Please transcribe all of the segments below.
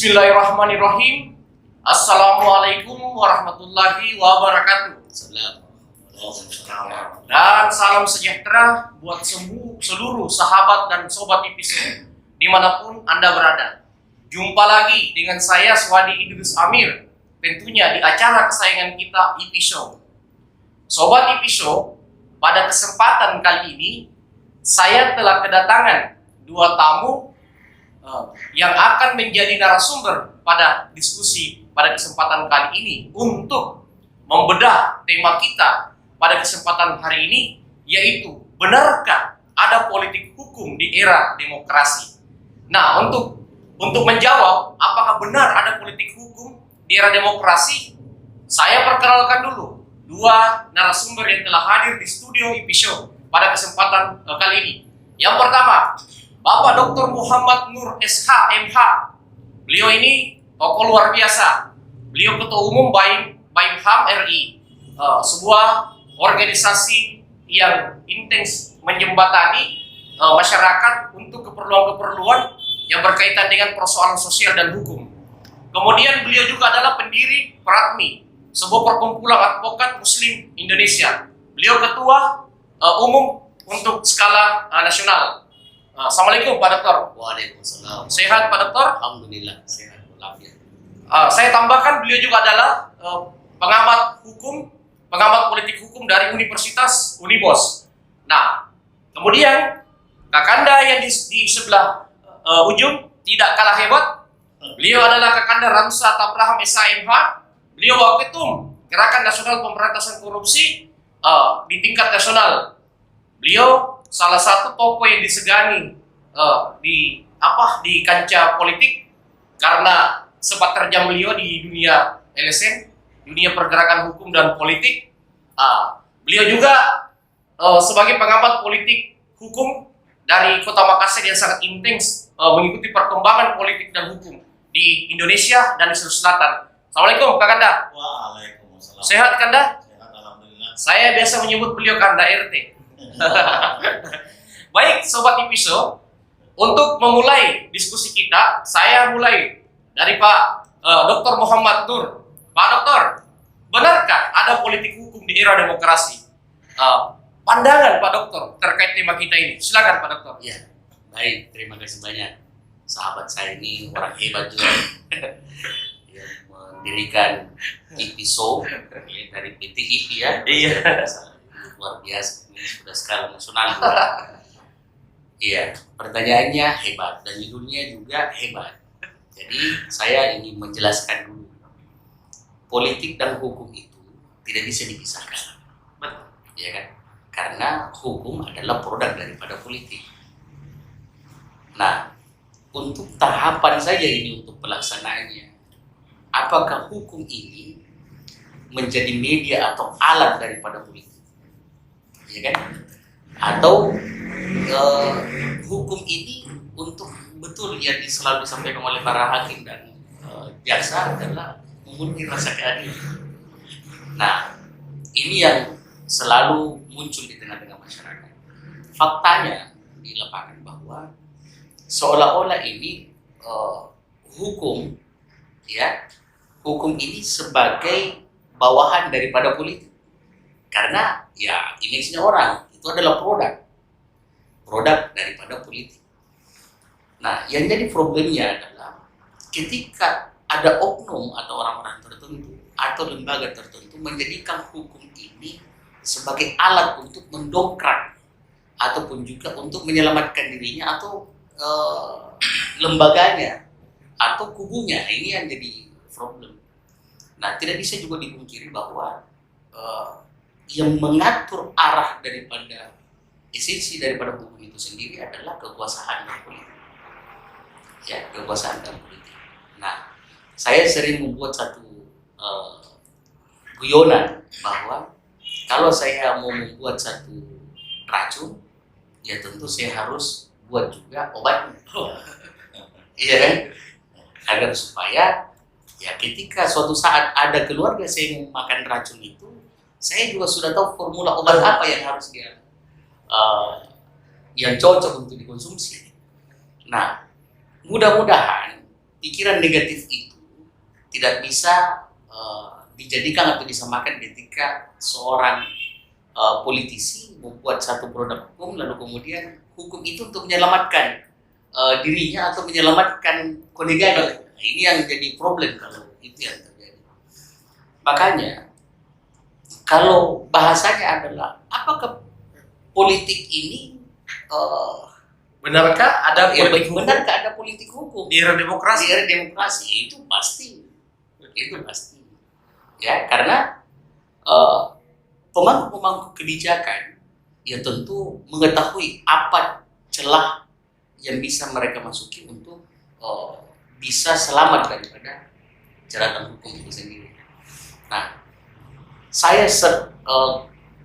Bismillahirrahmanirrahim. Assalamualaikum warahmatullahi wabarakatuh. Dan salam sejahtera buat seluruh sahabat dan sobat IPISO dimanapun Anda berada. Jumpa lagi dengan saya Swadi Idris Amir, tentunya di acara kesayangan kita IPISO. Sobat IPISO, pada kesempatan kali ini saya telah kedatangan dua tamu yang akan menjadi narasumber pada diskusi pada kesempatan kali ini untuk membedah tema kita pada kesempatan hari ini, yaitu benarkah ada politik hukum di era demokrasi? Nah, untuk menjawab apakah benar ada politik hukum di era demokrasi, saya perkenalkan dulu dua narasumber yang telah hadir di studio IPISO pada kesempatan kali ini. Yang pertama, Bapak Dr. Muhammad Nur SH MH. Beliau ini tokoh luar biasa. Beliau Ketua Umum BAIM HAM RI, sebuah organisasi yang intens menjembatani masyarakat untuk keperluan-keperluan yang berkaitan dengan persoalan sosial dan hukum. Kemudian beliau juga adalah pendiri PRADMI, sebuah perkumpulan advokat Muslim Indonesia. Beliau Ketua Umum untuk skala nasional. Assalamualaikum Pak Dokter. Waalaikumsalam. Sehat Pak Dokter? Alhamdulillah sehat walafiat. Saya tambahkan beliau juga adalah pengamat politik hukum dari Universitas Unibos. Nah, kemudian Kakanda yang di sebelah ujung tidak kalah hebat. Beliau adalah Kakanda Ramsat Abraham SHMH. Beliau Waketum Gerakan Nasional Pemberantasan Korupsi di tingkat nasional. Beliau salah satu tokoh yang disegani di kancah politik karena sempat terjam beliau di dunia LSM, dunia pergerakan hukum dan politik. Beliau juga sebagai pengamat politik hukum dari Kota Makassar yang sangat intens mengikuti perkembangan politik dan hukum di Indonesia dan di Sulawesi Selatan. Assalamualaikum Kak Kanda. Waalaikumsalam. Sehat Kanda? Sehat alhamdulillah. Saya biasa menyebut beliau Kanda RT. Baik Sobat IPISO, untuk memulai diskusi kita, saya mulai dari Pak Dr. Muhammad Nur. Pak Dokter, benarkah ada politik hukum di era demokrasi? Pandangan Pak Dokter terkait tema kita ini, silakan Pak Dokter. Ya, baik, terima kasih banyak. Sahabat saya ini orang hebat juga yang mendirikan IPISO dari PT IPI ya. Iya. Luar biasa, ini sudah skala nasional. Iya, pertanyaannya hebat dan judulnya juga hebat. Jadi saya ingin menjelaskan dulu, politik dan hukum itu tidak bisa dipisahkan, ya kan? Karena hukum adalah produk daripada politik. Nah, untuk tahapan saja ini untuk pelaksanaannya, apakah hukum ini menjadi media atau alat daripada politik? Ya kan? Atau hukum ini untuk betul yang selalu disampaikan oleh para hakim dan jaksa adalah memenuhi rasa keadilan. Nah, ini yang selalu muncul di tengah-tengah masyarakat. Faktanya di lapangan bahwa seolah-olah ini hukum ini sebagai bawahan daripada politik. Karena ya image-nya orang itu adalah produk daripada politik. Nah, yang jadi problemnya adalah ketika ada oknum atau orang-orang tertentu atau lembaga tertentu menjadikan hukum ini sebagai alat untuk mendongkrak ataupun juga untuk menyelamatkan dirinya atau lembaganya atau kubunya, ini yang jadi problem. Nah, tidak bisa juga dipungkiri bahwa yang mengatur arah daripada esensi daripada hukum itu sendiri adalah kekuasaan dan politik. Ya, kekuasaan dan politik. Nah, saya sering membuat satu guyonan bahwa kalau saya mau membuat satu racun, ya tentu saya harus buat juga obatnya. Iya kan? Agar supaya ya ketika suatu saat ada keluarga saya yang makan racun itu, saya juga sudah tahu formula obat apa yang harus dia yang cocok untuk dikonsumsi. Nah, mudah-mudahan pikiran negatif itu tidak bisa dijadikan atau disamakan ketika seorang politisi membuat satu produk hukum lalu kemudian hukum itu untuk menyelamatkan dirinya atau menyelamatkan koleganya. Nah, ini yang jadi problem kalau itu yang terjadi. Makanya kalau bahasanya adalah apakah politik ini Benarkah ada politik hukum benarkah ada politik hukum di era demokrasi? di era demokrasi? Itu pasti, ya, karena pemangku kebijakan ya tentu mengetahui apa celah yang bisa mereka masuki untuk bisa selamat daripada jeratan hukum itu sendiri. Nah, saya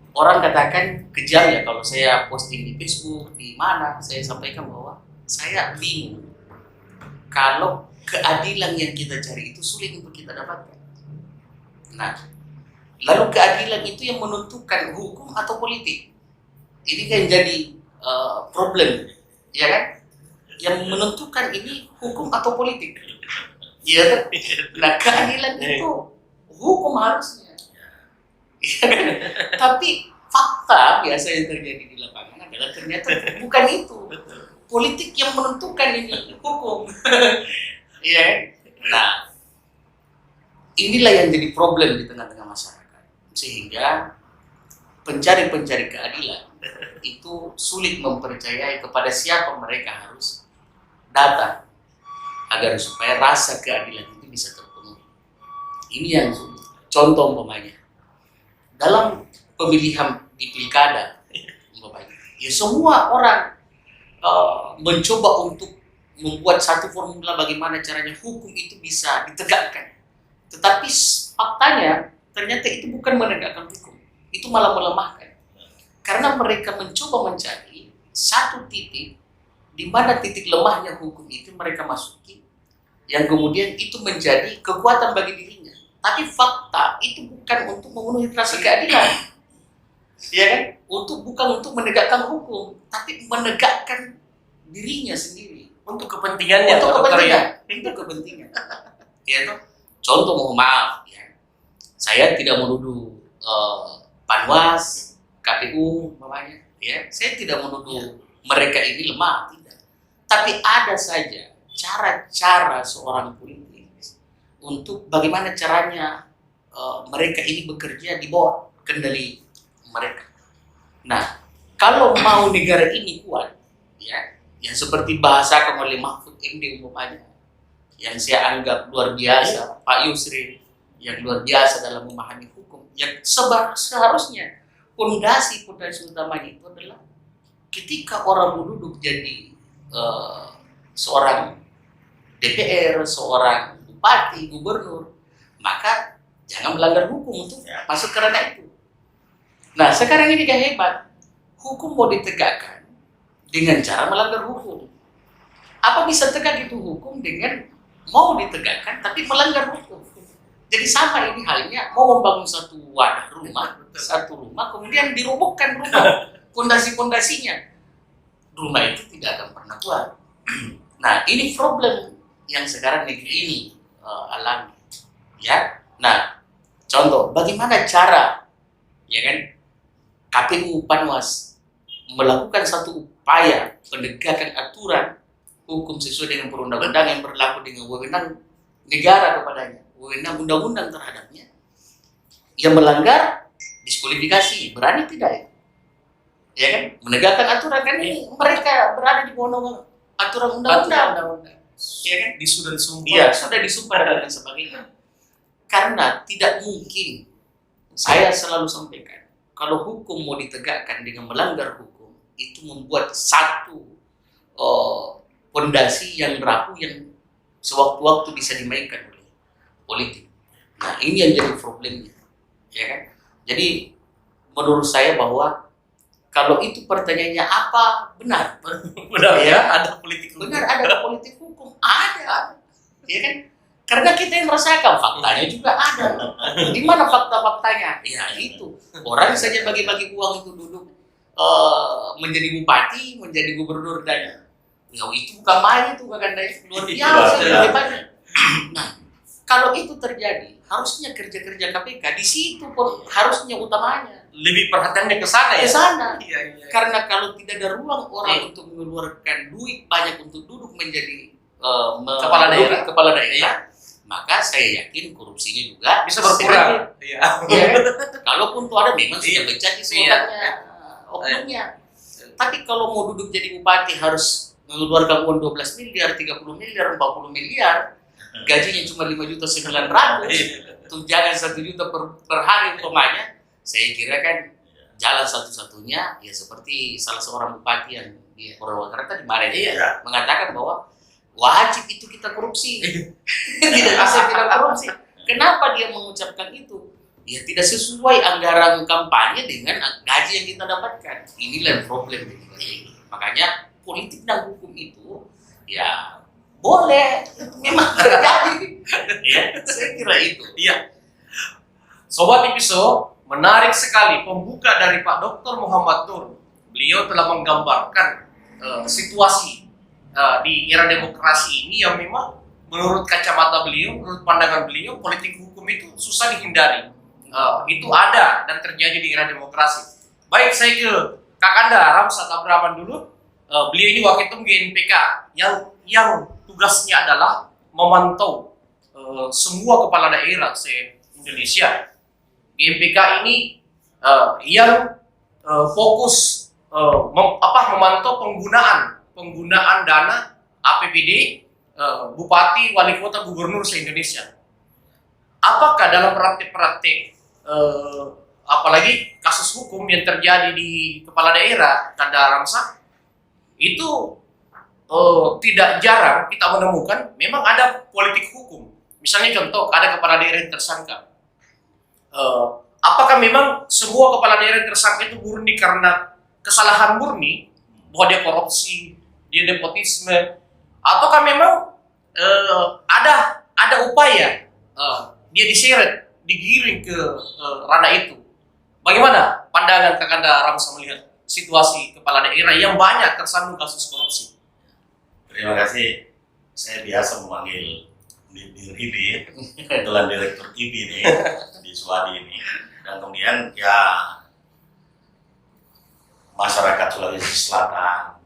orang katakan kejam ya kalau saya posting di Facebook, di mana saya sampaikan bahwa saya bingung kalau keadilan yang kita cari itu sulit untuk kita dapatkan. Nah, lalu keadilan itu yang menentukan hukum atau politik? Ini kan jadi problem, ya kan? Yang menentukan ini hukum atau politik, ya kan? Nah, keadilan itu hukum harusnya. Ya kan? Tapi fakta biasa yang terjadi di lapangan adalah ternyata bukan itu. Politik yang menentukan ini hukum. Ya. Nah, inilah yang jadi problem di tengah-tengah masyarakat. Sehingga pencari-pencari keadilan itu sulit mempercayai kepada siapa mereka harus datang agar supaya rasa keadilan itu bisa terpenuhi. Ini yang sulit. Contoh umpamanya dalam pemilihan di pilkada, ya semua orang mencoba untuk membuat satu formula bagaimana caranya hukum itu bisa ditegakkan. Tetapi faktanya ternyata itu bukan menegakkan hukum, itu malah melemahkan. Karena mereka mencoba mencari satu titik di mana titik lemahnya hukum itu mereka masuki, yang kemudian itu menjadi kekuatan bagi dirinya. Tapi fakta itu bukan untuk memenuhi rasa keadilan, ya kan? Bukan untuk menegakkan hukum, tapi menegakkan dirinya sendiri Untuk kepentingannya, untuk kepentingan. kepentingan. Ya toh? Contoh, mohon maaf ya, saya tidak menuduh Panwas, KPU, namanya, ya, saya tidak menuduh mereka ini lemah, tidak. Tapi ada saja cara-cara seorang politik untuk bagaimana caranya mereka ini bekerja di bawah kendali mereka. Nah, kalau mau negara ini kuat, ya, yang seperti bahasakan oleh Mahfud MD umpamanya, yang saya anggap luar biasa, Pak Yusril yang luar biasa dalam memahami hukum, yang seharusnya pondasi utamanya itu adalah ketika orang duduk jadi seorang DPR, seorang bupati, gubernur, maka jangan melanggar hukum untuk masuk ke ranah itu. Nah, sekarang ini gak hebat. Hukum mau ditegakkan dengan cara melanggar hukum. Apa bisa tegak itu hukum dengan mau ditegakkan tapi melanggar hukum? Jadi sama ini halnya mau membangun satu satu rumah, kemudian dirobohkan rumah, pondasi-pondasinya. Rumah itu tidak akan pernah kuat. Nah, ini problem yang sekarang negeri ini alami, ya. Nah, contoh bagaimana cara, ya kan, KPU Panwas melakukan satu upaya penegakan aturan hukum sesuai dengan perundang-undang yang berlaku dengan wewenang negara kepadanya, wewenang undang-undang terhadapnya. Yang melanggar diskualifikasi, berani tidak ya kan, menegakkan aturan kan ini mereka berada di bawah aturan undang-undang. Ya kan? Sudah disumpah. Iya, sudah disumpah dan sebagainya. Karena tidak mungkin, saya selalu sampaikan, kalau hukum mau ditegakkan dengan melanggar hukum, itu membuat satu pondasi yang rapuh yang sewaktu-waktu bisa dimainkan oleh politik. Nah, ini yang jadi problemnya, ya kan? Jadi menurut saya bahwa kalau itu pertanyaannya apa benar? Benar ya, ada politik hukum. Benar ada politik hukum, ada, ya kan? Karena kita yang merasakan faktanya juga ada. Di mana fakta-faktanya? Ya itu orang saja bagi-bagi uang itu duduk menjadi bupati, menjadi gubernur dan Ya itu bukan main itu Kakanda, luar Itu biasa ada. hebatnya. Nah, kalau itu terjadi, harusnya kerja-kerja KPK di situ pun harusnya utamanya Lebih perhatiannya ke sana ke ya. sana. Iya, iya. Karena kalau tidak ada ruang orang Iya. untuk mengeluarkan duit banyak untuk duduk menjadi Kepala daerah. kepala daerah, Iya. maka saya yakin korupsinya juga Bisa berkurang. Iya. Ya, kalaupun itu ada memang sudah Iya. menjadi Iya. oknumnya. Tapi kalau mau duduk jadi bupati harus mengeluarkan uang 12 miliar, 30 miliar, 40 miliar, gajinya cuma 5.900.000, tunjangan 1 juta per hari umpamanya, saya kira kan jalan satu-satunya ya seperti salah seorang bupati yang di Purwakarta di Maret Iya. mengatakan bahwa wajib itu kita korupsi. Tidak bisa tidak korupsi. Kenapa dia mengucapkan itu? Ya tidak sesuai anggaran kampanye dengan gaji yang kita dapatkan. Inilah problem di negara ini. Makanya politik dan hukum itu ya boleh memang terjadi. Ya, saya kira itu. Iya. Sobat Episo, menarik sekali pembuka dari Pak Dr. Muhammad Nur. Beliau telah menggambarkan situasi di era demokrasi ini yang memang menurut kacamata beliau, menurut pandangan beliau, politik hukum itu susah dihindari. Itu ada dan terjadi di era demokrasi. Baik, saya ke Kakanda Ramsat Abraman dulu. Beliau ini Waketum GNPK yang tugasnya adalah memantau semua kepala daerah se-Indonesia. GNPK ini yang fokus memantau penggunaan dana APBD bupati, wali kota, gubernur se-Indonesia. Apakah dalam praktik-praktik apalagi kasus hukum yang terjadi di kepala daerah Kanda Ramsa itu tidak jarang kita menemukan memang ada politik hukum. Misalnya contoh ada kepala daerah yang tersangka. Apakah memang semua kepala daerah yang tersangka itu murni karena kesalahan murni bahwa dia korupsi, dia nepotisme, ataukah memang ada upaya dia diseret, digiring ke ranah itu? Bagaimana pandangan Kakanda Ramsa melihat situasi kepala daerah yang banyak tersandung kasus korupsi? Terima kasih. Saya biasa memanggil Dir IBI, kebetulan direktur IBI nih di Suwadi ini. Dan kemudian ya masyarakat Sulawesi Selatan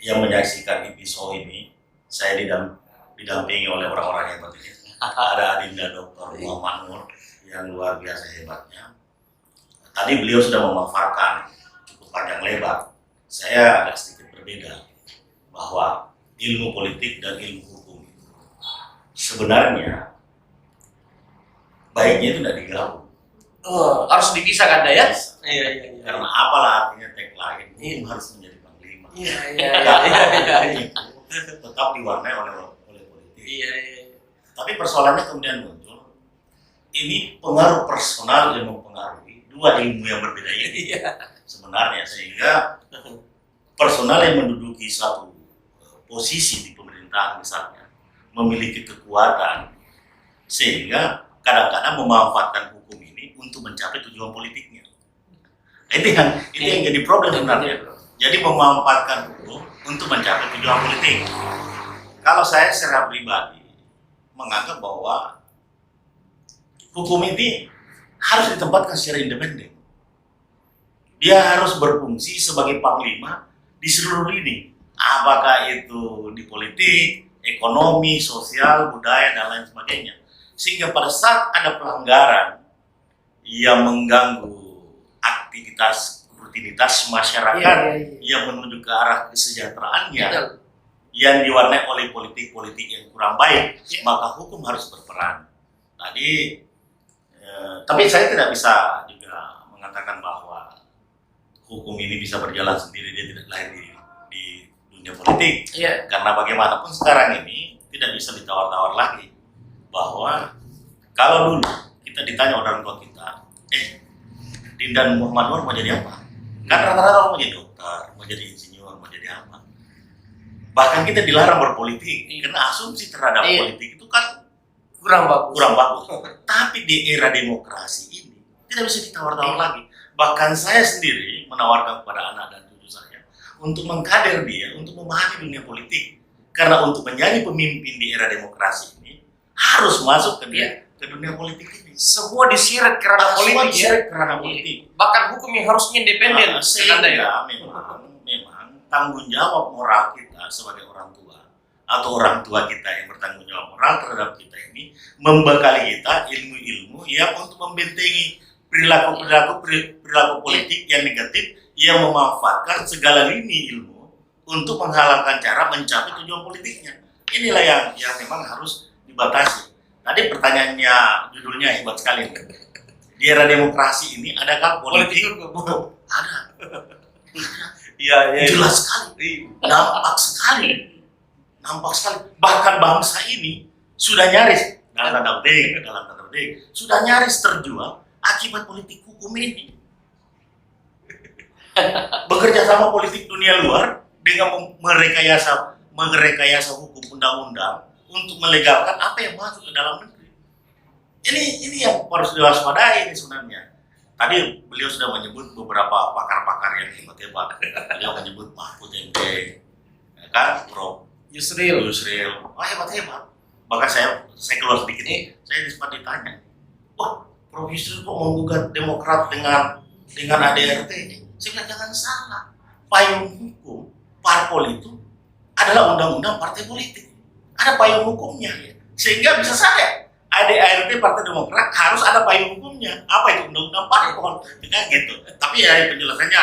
yang menyaksikan episode ini, saya didampingi oleh orang-orang hebat ini. Ada Adinda Dr. Muhammad Nur yang luar biasa hebatnya. Tadi beliau sudah memaparkan cukup panjang lebar. Saya agak sedikit berbeda bahwa ilmu politik dan ilmu hukum sebenarnya baiknya itu tidak digabung. Harus dipisah Kanda ya? Bisa. Iya. Karena apalah artinya tagline, hukum harus menjadi panglima. Iya. Tetap diwarnai oleh politik. Iya. Tapi persoalannya kemudian muncul, ini pengaruh personal yang mempengaruhi dua ilmu yang berbeda ini. Iya. Sebenarnya sehingga personal yang menduduki satu posisi di pemerintahan misalnya memiliki kekuatan sehingga kadang-kadang memanfaatkan hukum ini untuk mencapai tujuan politiknya. Itu yang jadi problem sebenarnya. Jadi memanfaatkan hukum untuk mencapai tujuan politik. Kalau saya secara pribadi menganggap bahwa hukum ini harus ditempatkan secara independen. Dia harus berfungsi sebagai panglima di seluruh lini. Apakah itu di politik, ekonomi, sosial, budaya, dan lain sebagainya. Sehingga pada saat ada pelanggaran yang mengganggu aktivitas rutinitas masyarakat yang menuju ke arah kesejahteraannya, yang diwarnai oleh politik-politik yang kurang baik, maka hukum harus berperan. Tadi, tapi saya tidak bisa juga mengatakan bahwa hukum ini bisa berjalan sendiri, dia tidak lahir di dunia politik. Iya. Karena bagaimanapun sekarang ini tidak bisa ditawar-tawar lagi bahwa kalau dulu kita ditanya orang tua kita, Dindan Muhammad Nur mau jadi apa? Kan rata-rata mau jadi dokter, mau jadi insinyur, mau jadi apa? Bahkan kita dilarang berpolitik karena asumsi terhadap politik itu kan Kurang bagus. Tapi di era demokrasi ini tidak bisa ditawar-tawar lagi. Bahkan saya sendiri menawarkan kepada anak dan cucu saya untuk mengkader dia, untuk memahami dunia politik. Karena untuk menjadi pemimpin di era demokrasi ini harus masuk ke dunia politik ini. Semua diseret kerana Semua politik ya. diseret kerana politik. Bahkan hukum yang harusnya independen. Sehingga ya. memang tanggung jawab moral kita sebagai orang tua atau orang tua kita yang bertanggung jawab moral terhadap kita ini membekali kita ilmu-ilmu yang untuk membentengi perilaku politik yang negatif yang memanfaatkan segala lini ilmu untuk menghalalkan cara mencapai tujuan politiknya. Inilah yang memang harus dibatasi. Tadi pertanyaannya, judulnya hebat sekali. Di era demokrasi ini adakah politik? Ada. Iya. Jelas sekali. Nampak sekali. Bahkan bangsa ini sudah nyaris dalam tanda petik sudah nyaris terjual akibat politik hukum ini. Bekerja sama politik dunia luar dengan merekayasa hukum undang-undang untuk melegalkan apa yang masuk ke dalam negeri. Ini yang harus diwaspadai ini sebenarnya. Tadi beliau sudah menyebut beberapa pakar-pakar yang hebat-hebat. Beliau menyebut Mahfud MD, ya kan, Prof. Yusril. Oh, hebat-hebat. Bahkan saya keluar sedikit nih, saya sempat ditanya, wah, Prof. Yusril kok menggugat Demokrat dengan ADRT? Saya bilang jangan salah. Payung hukum parpol itu adalah undang-undang partai politik. Ada payung hukumnya, sehingga bisa saja ADRT Partai Demokrat harus ada payung hukumnya. Apa itu undang-undang parpol? Dengan gitu. Tapi ya penjelasannya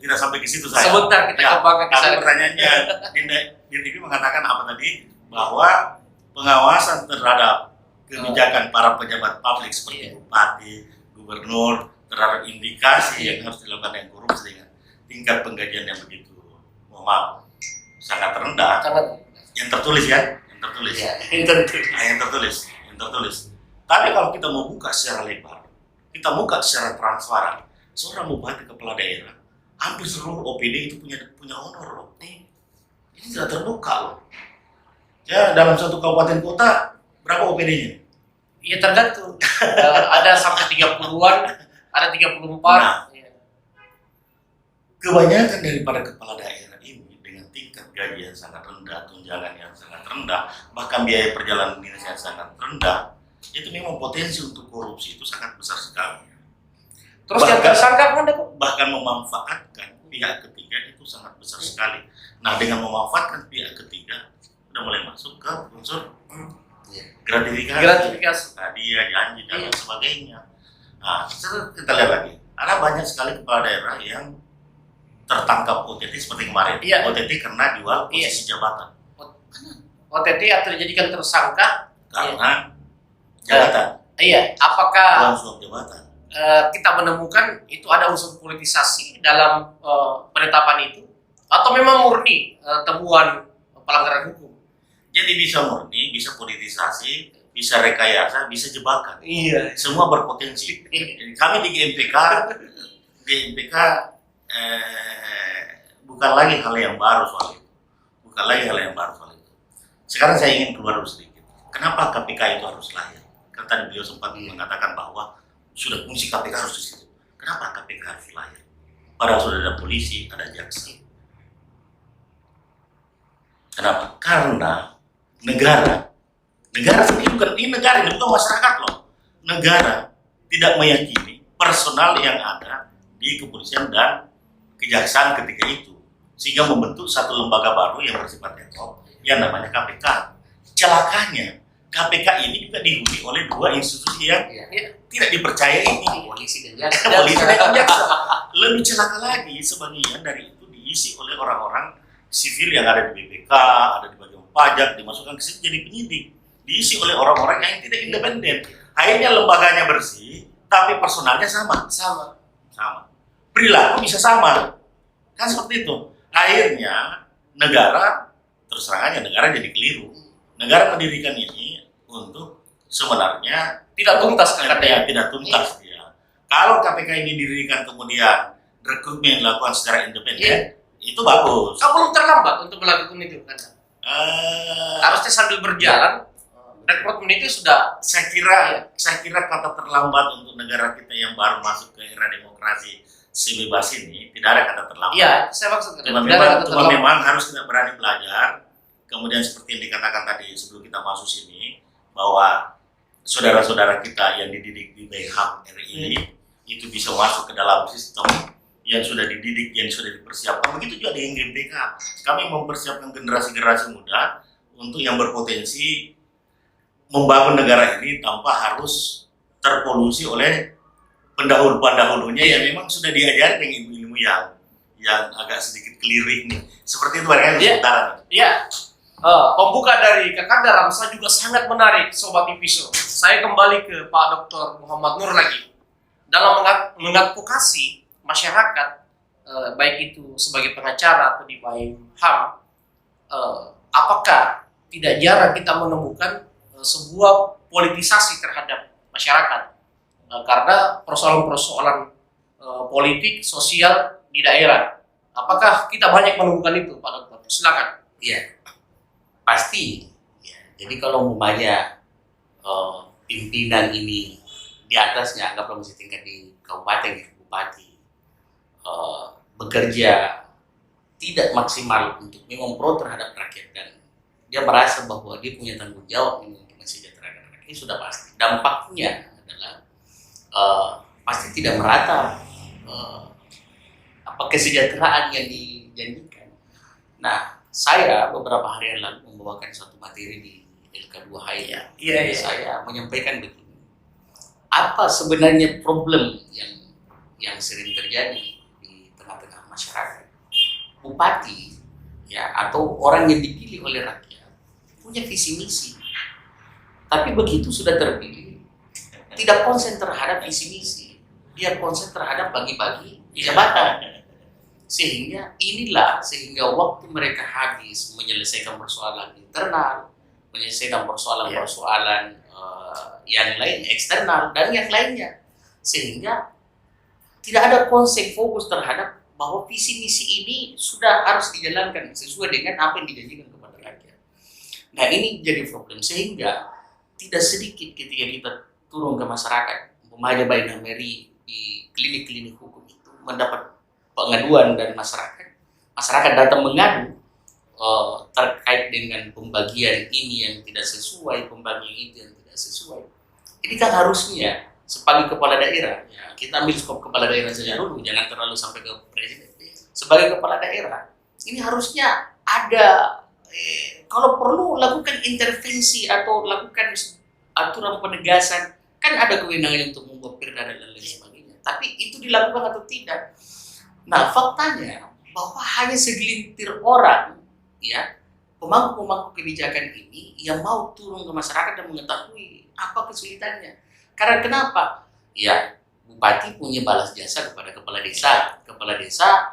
tidak sampai ke situ saya. Sebentar kita kembangkan ke sana. Pertanyaannya, Dinda mengatakan apa tadi? Bahwa pengawasan terhadap kebijakan para pejabat publik seperti bupati, gubernur terhadap indikasi yang harus dilakukan yang korupsi dengan tingkat penggajian yang begitu, mohon maaf, sangat rendah. Yang tertulis. Tapi kalau kita mau buka secara lebar, kita buka secara transparan, seorang bupati kepala daerah, hampir seluruh OPD itu punya honor loh. Ini tidak terbuka loh. Ya, dalam satu kabupaten kota berapa OPD-nya? Iya tergantung. Ada sampai 30-an, ada 34. Nah, kebanyakan daripada kepala daerah ini dengan tingkat gaji yang sangat rendah, tunjangan yang sangat rendah, bahkan biaya perjalanan dinas yang sangat rendah, itu memang potensi untuk korupsi itu sangat besar sekali. Terus yang tersangka mana kok? Bahkan memanfaatkan pihak ketiga itu sangat besar sekali. Nah, dengan memanfaatkan pihak ketiga, udah mulai masuk ke unsur gratifikasi. Hadiah, janji dan sebagainya. Nah, kita lihat lagi. Ada banyak sekali kepala daerah yang tertangkap OTT seperti kemarin. OTT karena jual posisi jabatan. OTT atau dijadikan tersangka karena jabatan. Apakah uang suap jabatan? Kita menemukan itu ada unsur politisasi dalam penetapan itu atau memang murni temuan pelanggaran hukum? Jadi bisa murni, bisa politisasi, bisa rekayasa, bisa jebakan. Iya. Semua berpotensi. Kami di GMPK bukan lagi hal yang baru soal itu. Sekarang saya ingin keluar dulu sedikit. Kenapa KPK itu harus lahir? Karena tadi beliau sempat mengatakan bahwa sudah fungsi KPK harus di situ. Kenapa KPK harus lahir? Padahal sudah ada polisi, ada jaksa. Kenapa? Karena negara sendiri bukan masyarakat loh. Negara tidak meyakini personal yang ada di kepolisian dan kejaksaan ketika itu, sehingga membentuk satu lembaga baru yang bersifat ad hoc yang namanya KPK. Celakanya KPK ini juga dihuni oleh dua institusi yang tidak dipercaya ini, polisi dan jaksa. Lebih celaka lagi, sebagian dari itu diisi oleh orang-orang sivil yang ada di BPK, ada di bagian pajak, dimasukkan ke situ jadi penyidik, diisi oleh orang-orang yang tidak independen. Akhirnya lembaganya bersih, tapi personalnya sama. Perilaku bisa sama, kan seperti itu. Akhirnya negara, terus terang aja negara jadi keliru. Negara mendirikan ini untuk sebenarnya tidak tuntas katanya. Tidak tuntas dia. Kalau KPK ini didirikan kemudian rekrutmen dilakukan secara independen, itu bagus. Kamu belum terlambat untuk melakukan itu kan? Harusnya sambil berjalan. Rekrutmen itu sudah. Saya kira kata terlambat untuk negara kita yang baru masuk ke era demokrasi sebebas ini, tidak ada kata terlambat. Iya, saya maksud Cuma tidak ada memang, kata cuma terlambat. memang harus kita berani belajar. Kemudian seperti yang dikatakan tadi sebelum kita masuk sini, bahwa saudara-saudara kita yang dididik di BHM RI itu bisa masuk ke dalam sistem yang sudah dididik, yang sudah dipersiapkan. Begitu juga di GBK. Kami mempersiapkan generasi-generasi muda untuk yang berpotensi membangun negara ini tanpa harus terpolusi oleh pendahulu-pendahulunya yang memang sudah diajari dengan ilmu-ilmu yang agak sedikit keliru nih. Seperti itu kan Iya. sementara. Ya, pembuka dari Kakanda Ramsa juga sangat menarik, Sobat Ipiso. Saya kembali ke Pak Dr. Muhammad Nur lagi. Dalam mengadvokasi masyarakat, baik itu sebagai pengacara atau di BAIM HAM, apakah tidak jarang kita menemukan sebuah politisasi terhadap masyarakat? Karena persoalan-persoalan politik, sosial di daerah. Apakah kita banyak menemukan itu, Pak Dokter? Silakan. Iya, pasti. Ya. Jadi kalau umpamanya pimpinan ini di atasnya, anggaplah masih tingkat di kabupaten, ya, bupati, bekerja tidak maksimal untuk memang pro terhadap rakyat dan dia merasa bahwa dia punya tanggung jawab untuk mensejahterakan rakyat, ini sudah pasti. Dampaknya adalah pasti tidak merata kesejahteraan yang dijanjikan. Nah, saya beberapa hari yang lalu membawakan suatu materi di LK2HI. Iya. Saya menyampaikan begini. Apa sebenarnya problem yang sering terjadi di tengah-tengah masyarakat? Bupati ya atau orang yang dipilih oleh rakyat punya visi misi. Tapi begitu sudah terpilih, tidak konsen terhadap visi misi. Dia konsen terhadap bagi-bagi jabatan. Sehingga waktu mereka habis menyelesaikan persoalan internal, menyelesaikan persoalan-persoalan yang lain eksternal dan yang lainnya, sehingga tidak ada konsep fokus terhadap bahwa visi misi ini sudah harus dijalankan sesuai dengan apa yang dijanjikan kepada rakyat. Nah, ini jadi problem, sehingga tidak sedikit ketika kita turun ke masyarakat, umpamanya baik Mary di klinik-klinik hukum itu mendapat pengaduan dari masyarakat datang mengadu terkait dengan pembagian ini yang tidak sesuai, pembagian itu yang tidak sesuai. Ini kan harusnya sebagai kepala daerah, ya, kita ambil skop kepala daerah saja dulu, jangan terlalu sampai ke presiden. Sebagai kepala daerah, ini harusnya ada, kalau perlu lakukan intervensi atau lakukan aturan penegasan, kan ada kewenangan untuk membuat perda dan lain sebagainya. Tapi itu dilakukan atau tidak? Nah, faktanya bahwa hanya segelintir orang, ya, pemangku-pemangku kebijakan ini yang mau turun ke masyarakat dan mengetahui apa kesulitannya. Karena kenapa? Ya, bupati punya balas jasa kepada kepala desa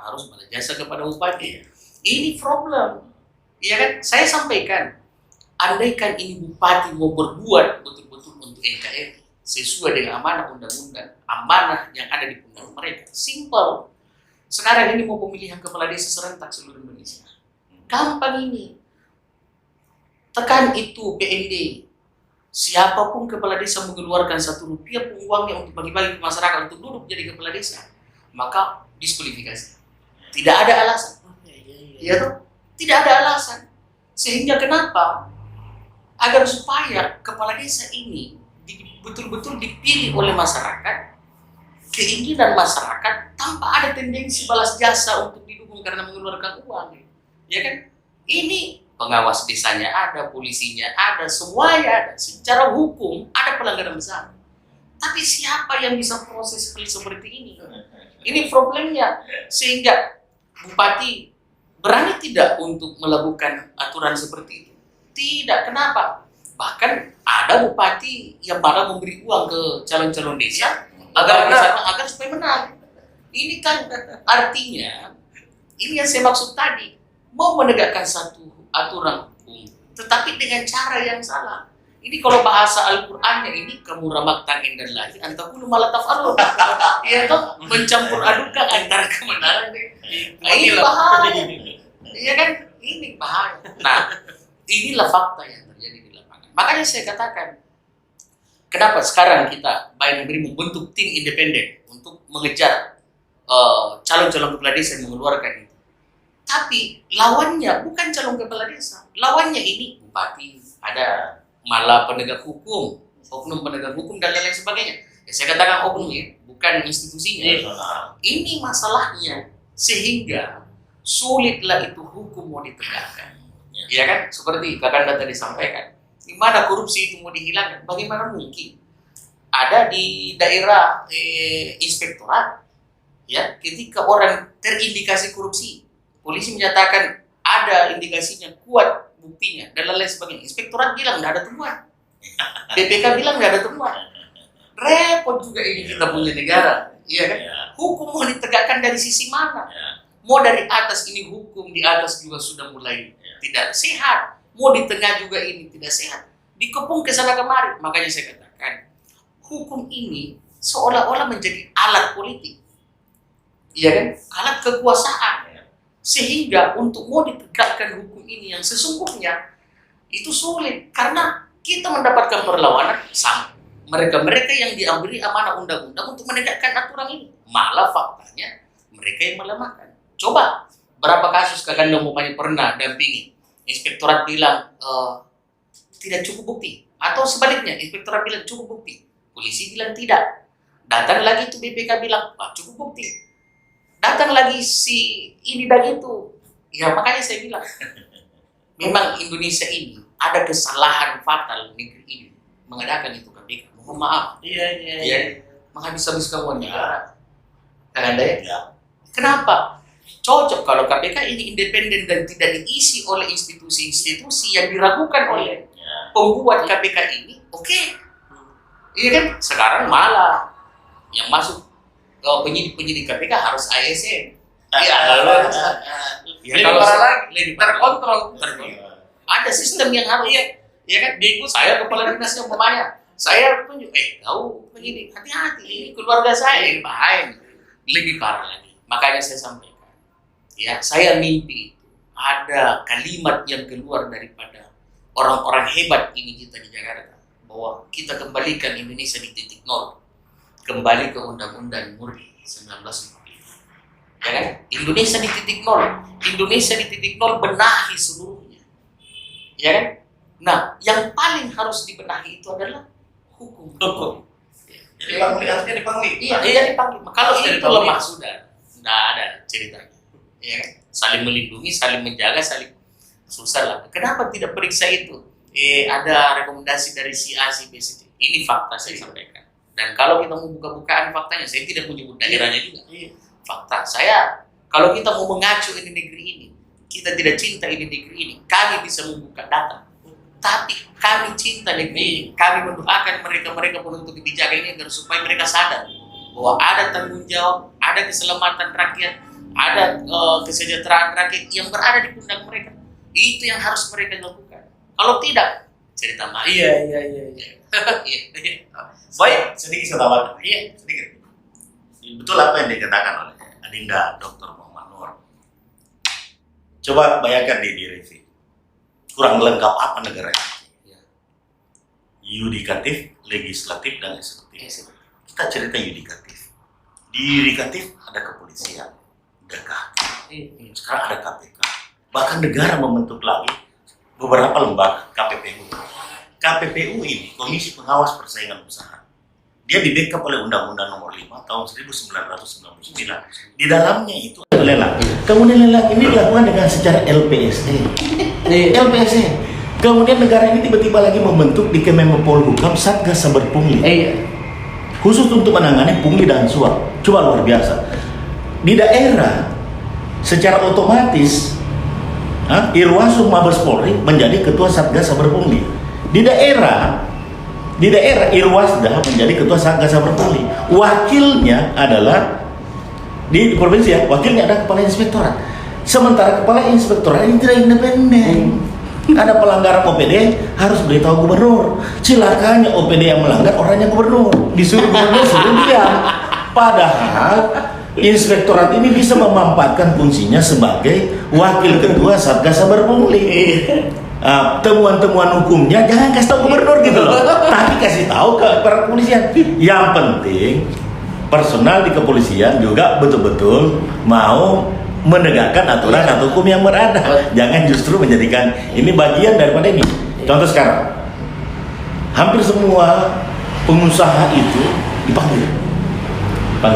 harus balas jasa kepada bupati. Ini problem, ya kan? Saya sampaikan, andaikan ini bupati mau berbuat betul-betul untuk NKRI sesuai dengan amanah undang-undang, amanah yang ada di pundak mereka, simple. Sekarang ini mau pemilihan kepala desa serentak seluruh Indonesia. Gampang ini. Tekan itu PND. Siapapun kepala desa mengeluarkan Rp1 pun uangnya untuk bagi-bagi ke masyarakat untuk duduk jadi kepala desa, maka diskualifikasi. Tidak ada alasan. Ya toh? Tidak ada alasan. Sehingga kenapa? Agar supaya kepala desa ini betul-betul dipilih oleh masyarakat, keinginan masyarakat tanpa ada tendensi balas jasa untuk didukung karena mengeluarkan uang, ya kan? Ini pengawas desanya ada, polisinya ada, semuanya ada. Secara hukum ada pelanggaran besar. Tapi siapa yang bisa proses seperti ini? Ini problemnya. Sehingga bupati berani tidak untuk melakukan aturan seperti itu? Tidak. Kenapa? Bahkan ada bupati yang malah memberi uang ke calon-calon desa agar supaya menang. Ini kan artinya, ini yang saya maksud tadi, mau menegakkan satu aturan hukum, tetapi dengan cara yang salah. Ini kalau bahasa Al-Qur'annya ini kamu ramak tangin dan lagi antakulu malah tafarruq. Ya toh, mencampur adukan antara kebenaran. Nah, ini bahaya. Iya kan? Ini bahaya. Nah, inilah fakta yang terjadi di lapangan. Makanya saya katakan, kenapa sekarang kita Baik Negeri membentuk tim independen untuk mengejar calon-calon kepala desa yang mengeluarkan itu. Tapi lawannya bukan calon kepala desa, lawannya ini bupati, ada malah penegak hukum, oknum penegak hukum dan lain-lain sebagainya. Ya, saya katakan oknum ya, bukan institusinya. Ini masalahnya, sehingga sulitlah itu hukum mau ditegakkan. Ya kan? Seperti Kakanda tadi sampaikan. Di mana korupsi itu mau dihilangkan? Bagaimana mungkin? Ada di daerah inspektorat, ya, ketika orang terindikasi korupsi, polisi menyatakan ada indikasinya, kuat buktinya, dan lain-lain sebagainya. Inspektorat bilang tidak ada temuan. BPK bilang tidak ada temuan. Repot juga ini kita punya negara, iya kan? Hukum mau ditegakkan dari sisi mana? Mau dari atas ini hukum, di atas juga sudah mulai tidak sehat. Mau di tengah juga ini tidak sehat. Dikepung ke sana kemari. Makanya saya katakan, hukum ini seolah-olah menjadi alat politik. Iya kan? Alat kekuasaan. Sehingga untuk mau ditegakkan hukum ini yang sesungguhnya itu sulit. Karena kita mendapatkan perlawanan sama mereka-mereka yang diambil amanah undang-undang untuk menegakkan aturan ini. Malah faktanya mereka yang melemahkan. Coba, berapa kasus Kakanda umpamanya pernah dampingi, inspektorat bilang tidak cukup bukti, atau sebaliknya inspektorat bilang cukup bukti, polisi bilang tidak, datang lagi itu BPK bilang cukup bukti, datang lagi si ini dan itu. Ya makanya saya bilang memang Indonesia ini ada kesalahan fatal negeri ini mengadakan itu KPK. Mohon maaf, iya, menghabis-habiskan uang negara. Kakanda ya? Kenapa? Cocok kalau KPK ini independen dan tidak diisi oleh institusi-institusi yang diragukan oleh pembuat KPK ini, oke. Iya kan? Sekarang malah yang masuk penyidik KPK harus ASN. Iya, lalu Lebih parah lagi, lebih terkontrol. Ada sistem yang harus ya kan? Diikut saya kepala dinasnya umpamanya. Saya tunjuk, tahu penyidik, hati-hati, ini keluarga saya bahaya. Lebih parah lagi. Makanya saya sampaikan, ya, saya mimpi ada kalimat yang keluar daripada orang-orang hebat ini kita di Jakarta, bahwa kita kembalikan Indonesia di titik nol, kembali ke Undang-Undang Murni 1945. Ya kan? Indonesia di titik nol, Indonesia di titik nol, benahi seluruhnya. Ya kan? Nah, yang paling harus dibenahi itu adalah hukum. Dipanggil. Iya, dipanggil. Kalau itu lemah sudah, tidak ada ceritanya. Ya kan? Saling melindungi, saling menjaga, saling susah lah. Kenapa tidak periksa itu? Ada rekomendasi dari si A, si B, si C. Ini fakta saya sampaikan. Dan kalau kita mau buka-bukaan faktanya, saya tidak menyebut daerahnya juga. Fakta. Saya, kalau kita mau mengacu ini negeri ini, kita tidak cinta ini negeri ini, kami bisa membuka data. Tapi kami cinta negeri ini, kami mendoakan mereka-mereka penuntut kebijakan ini agar supaya mereka sadar bahwa ada tanggung jawab, ada keselamatan rakyat, ada kesejahteraan rakyat yang berada di pundak mereka. Itu yang harus mereka lakukan. Kalau tidak, cerita main. Iya. Baik, sedikit saya tambahkan. Iya. Sedikit. Betul apa yang dikatakan oleh Adinda Dr. Muhammad Nur. Coba bayangkan di review. Kurang lengkap apa negara ini? Yudikatif, legislatif, dan eksekutif. Kita cerita yudikatif. Di yudikatif ada kepolisian, ada kehakiman. Sekarang ada KPK. Bahkan negara membentuk lagi beberapa lembaga KPPU. KPPU ini Komisi Pengawas Persaingan Usaha. Dia di-backup oleh Undang-Undang Nomor 5 tahun 1999. Di dalamnya itu ada lelang. Kemudian lelang ini dilakukan dengan secara LPSE. LPSE. Kemudian negara ini tiba-tiba lagi membentuk di Kemenpolhukam Satgas Saber Pungli. Khusus untuk menangani pungli dan suap. Coba luar biasa. Di daerah secara otomatis Irwasum Mabes Polri menjadi ketua Satgas Saber Pungli. Di daerah Irwasda menjadi ketua Satgas Saber Pungli. Wakilnya adalah di provinsi ya, wakilnya ada kepala inspektorat. Sementara kepala inspektorat ini tidak independen. Ada pelanggaran OPD harus beritahu gubernur. Celakanya OPD yang melanggar orangnya gubernur. Disuruh gubernur suruh diam. Padahal inspektorat ini bisa memanfaatkan fungsinya sebagai wakil ketua Satgas Saber Pungli. Temuan-temuan hukumnya jangan kasih tahu gubernur gitu loh, tapi kasih tahu ke para kepolisian. Yang penting personal di kepolisian juga betul-betul mau menegakkan aturan atau hukum yang berada. Jangan justru menjadikan ini bagian daripada ini. Contoh sekarang, hampir semua pengusaha itu dipanggil.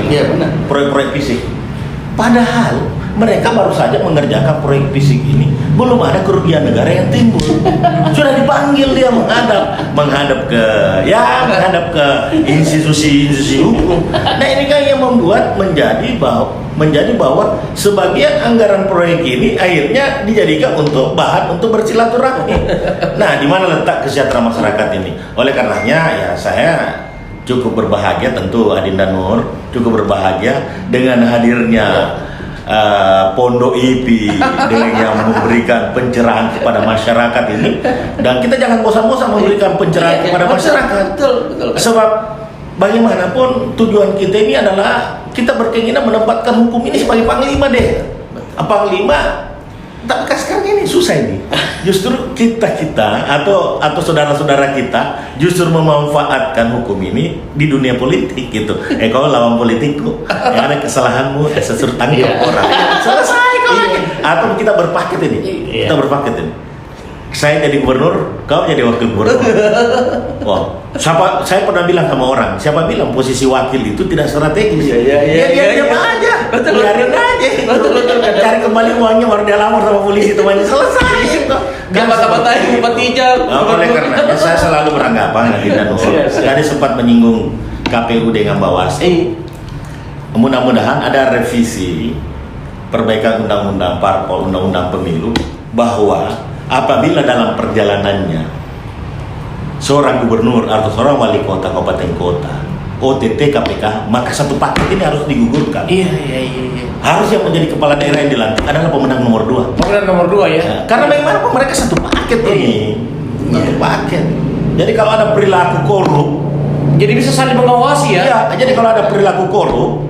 Iya benar. Proyek-proyek fisik. Padahal mereka baru saja mengerjakan proyek fisik ini, belum ada kerugian negara yang timbul. Sudah dipanggil dia menghadap ke institusi hukum. Nah ini kan yang membuat menjadi bahwa sebagian anggaran proyek ini akhirnya dijadikan untuk bahan untuk bersilaturahmi. Nah, di mana letak kesejahteraan masyarakat ini? Oleh karenanya ya saya cukup berbahagia, tentu Adinda Nur cukup berbahagia dengan hadirnya Pondok IPI dengan yang memberikan pencerahan kepada masyarakat ini, dan kita jangan bosan-bosan memberikan pencerahan kepada masyarakat. Betul. Sebab bagaimanapun tujuan kita ini adalah kita berkeinginan menempatkan hukum ini sebagai panglima deh. Panglima, tapi kan sekarang ini susah ini. Justru kita atau saudara-saudara kita justru memanfaatkan hukum ini di dunia politik gitu. Kau lawan politikku, yang ada kesalahanmu, saya suruh tangkap orang. Selesai kau lagi. Atau kita berpaket ini. Kita berpaket ini. Saya jadi gubernur, kau jadi wakil gubernur. Wow. Saya pernah bilang sama orang, siapa bilang posisi wakil itu tidak strategis? Iya. Diam aja. Biarin aja. Betul. Cari kembali uangnya baru dia lapor sama polisi temannya, selesai itu. Dia bata-batain bupati hijau. Oleh karena saya selalu beranggapan Adinda Nur. Tadi sempat menyinggung KPU dengan Bawaslu. Mudah-mudahan ada revisi perbaikan undang-undang parpol, undang-undang pemilu, bahwa apabila dalam perjalanannya seorang gubernur atau seorang wali kota kabupaten kota OTT KPK, maka satu paket ini harus digugurkan. Iya. Harus yang menjadi kepala daerah yang dilantik adalah pemenang nomor 2. Pemenang nomor 2 ya. Karena bagaimanapun mereka satu paket ini. Satu paket. Jadi kalau ada perilaku korup, Jadi bisa saling mengawasi ya. iya, jadi kalau ada perilaku korup,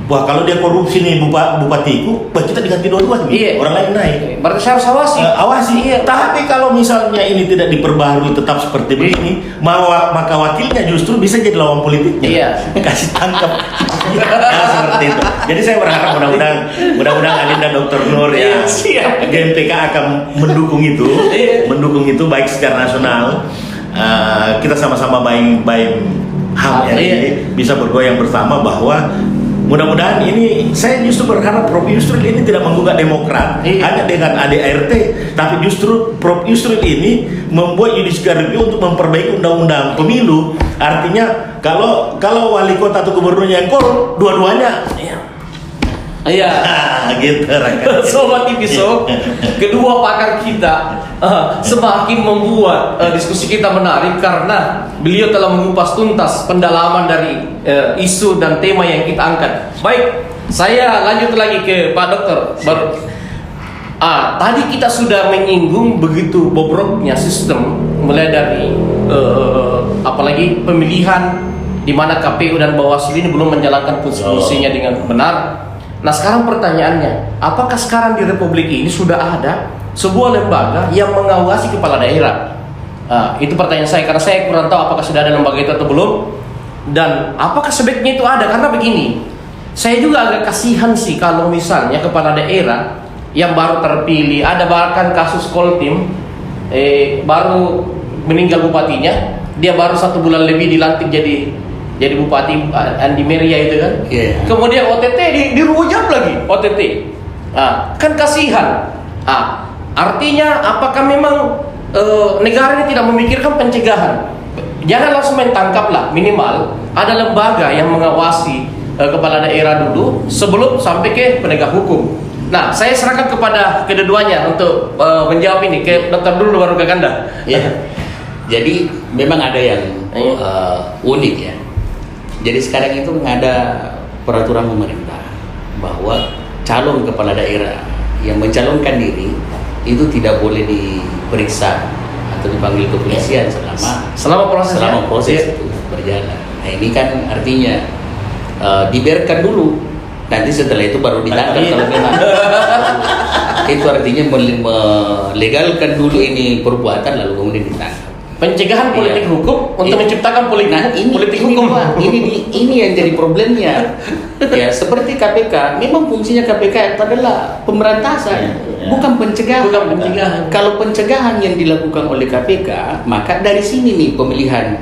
wah kalau dia korupsi nih bupatiku, bah kita diganti dua-dua nih. Iya. Orang lain naik. Berarti saya harus awasi. Awasi. Tapi kalau misalnya ini tidak diperbaharui tetap seperti begini, maka wakilnya justru bisa jadi lawan politiknya. Iya. Kasih tangkap. Ya, seperti itu. Jadi saya berharap mudah-mudahan Adinda Dr. Nur ya, GMPK akan mendukung itu baik secara nasional. Kita sama-sama baik HAM ini bisa bergoyang bersama, bahwa mudah-mudahan ini, saya justru berharap Prof. Yusril ini tidak menggugat Demokrat hanya dengan ADART, tapi justru Prof. Yusril ini membuat judicial review untuk memperbaiki undang-undang pemilu. Artinya kalau wali kota atau gubernurnya yang korup, dua-duanya Iya. gitu Raka. Sobat Ipiso, kedua pakar kita semakin membuat diskusi kita menarik karena beliau telah mengupas tuntas pendalaman dari isu dan tema yang kita angkat. Baik, saya lanjut lagi ke Pak Dokter. Tadi kita sudah menyinggung begitu bobroknya sistem, mulai dari apalagi pemilihan di mana KPU dan Bawaslu ini belum menjalankan fungsinya dengan benar. Nah sekarang pertanyaannya, apakah sekarang di Republik ini sudah ada sebuah lembaga yang mengawasi kepala daerah? Itu pertanyaan saya, karena saya kurang tahu apakah sudah ada lembaga itu atau belum, dan apakah sebaiknya itu ada. Karena begini, saya juga agak kasihan sih kalau misalnya kepala daerah yang baru terpilih, ada bahkan kasus Koltim, baru meninggal bupatinya, dia baru 1 bulan lebih dilantik jadi bupati, Andi Meria itu kan. Kemudian OTT dirujak lagi OTT. Kan kasihan. Artinya apakah memang negara ini tidak memikirkan pencegahan? Jangan langsung main tangkap lah, minimal ada lembaga yang mengawasi kepala daerah dulu sebelum sampai ke penegak hukum. Nah, saya serahkan kepada kedua-duanya untuk menjawab ini. Ke dokter dulu baru ke Kanda. Jadi memang ada yang unik ya. Jadi sekarang itu ada peraturan pemerintah bahwa calon kepala daerah yang mencalonkan diri itu tidak boleh diperiksa atau dipanggil kepolisian selama proses itu berjalan. Nah ini kan artinya dibiarkan dulu, nanti setelah itu baru ditangkap kalau memang itu artinya melegalkan dulu ini perbuatan lalu kemudian ditangkap. Pencegahan politik hukum untuk menciptakan politik hukum. Pak, ini yang jadi problemnya. Ya, seperti KPK, memang fungsinya KPK itu adalah pemberantasan, bukan pencegahan. Kalau pencegahan yang dilakukan oleh KPK, maka dari sini nih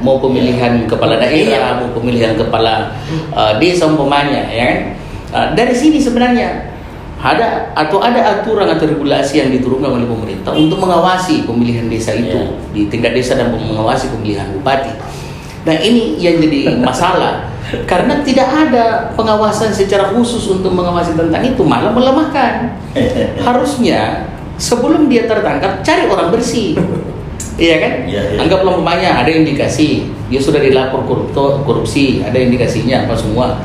mau pemilihan kepala daerah, mau pemilihan kepala desa umpamanya, ya kan? Dari sini sebenarnya ada aturan atau regulasi yang diturunkan oleh pemerintah untuk mengawasi pemilihan desa itu di tingkat desa dan mengawasi pemilihan bupati. Nah, ini yang jadi masalah karena tidak ada pengawasan secara khusus untuk mengawasi tentang itu, malah melemahkan. Harusnya sebelum dia tertangkap cari orang bersih. Iya kan? Anggaplah umpamanya ada indikasi dia sudah dilapor korupsi, ada indikasinya apa semua.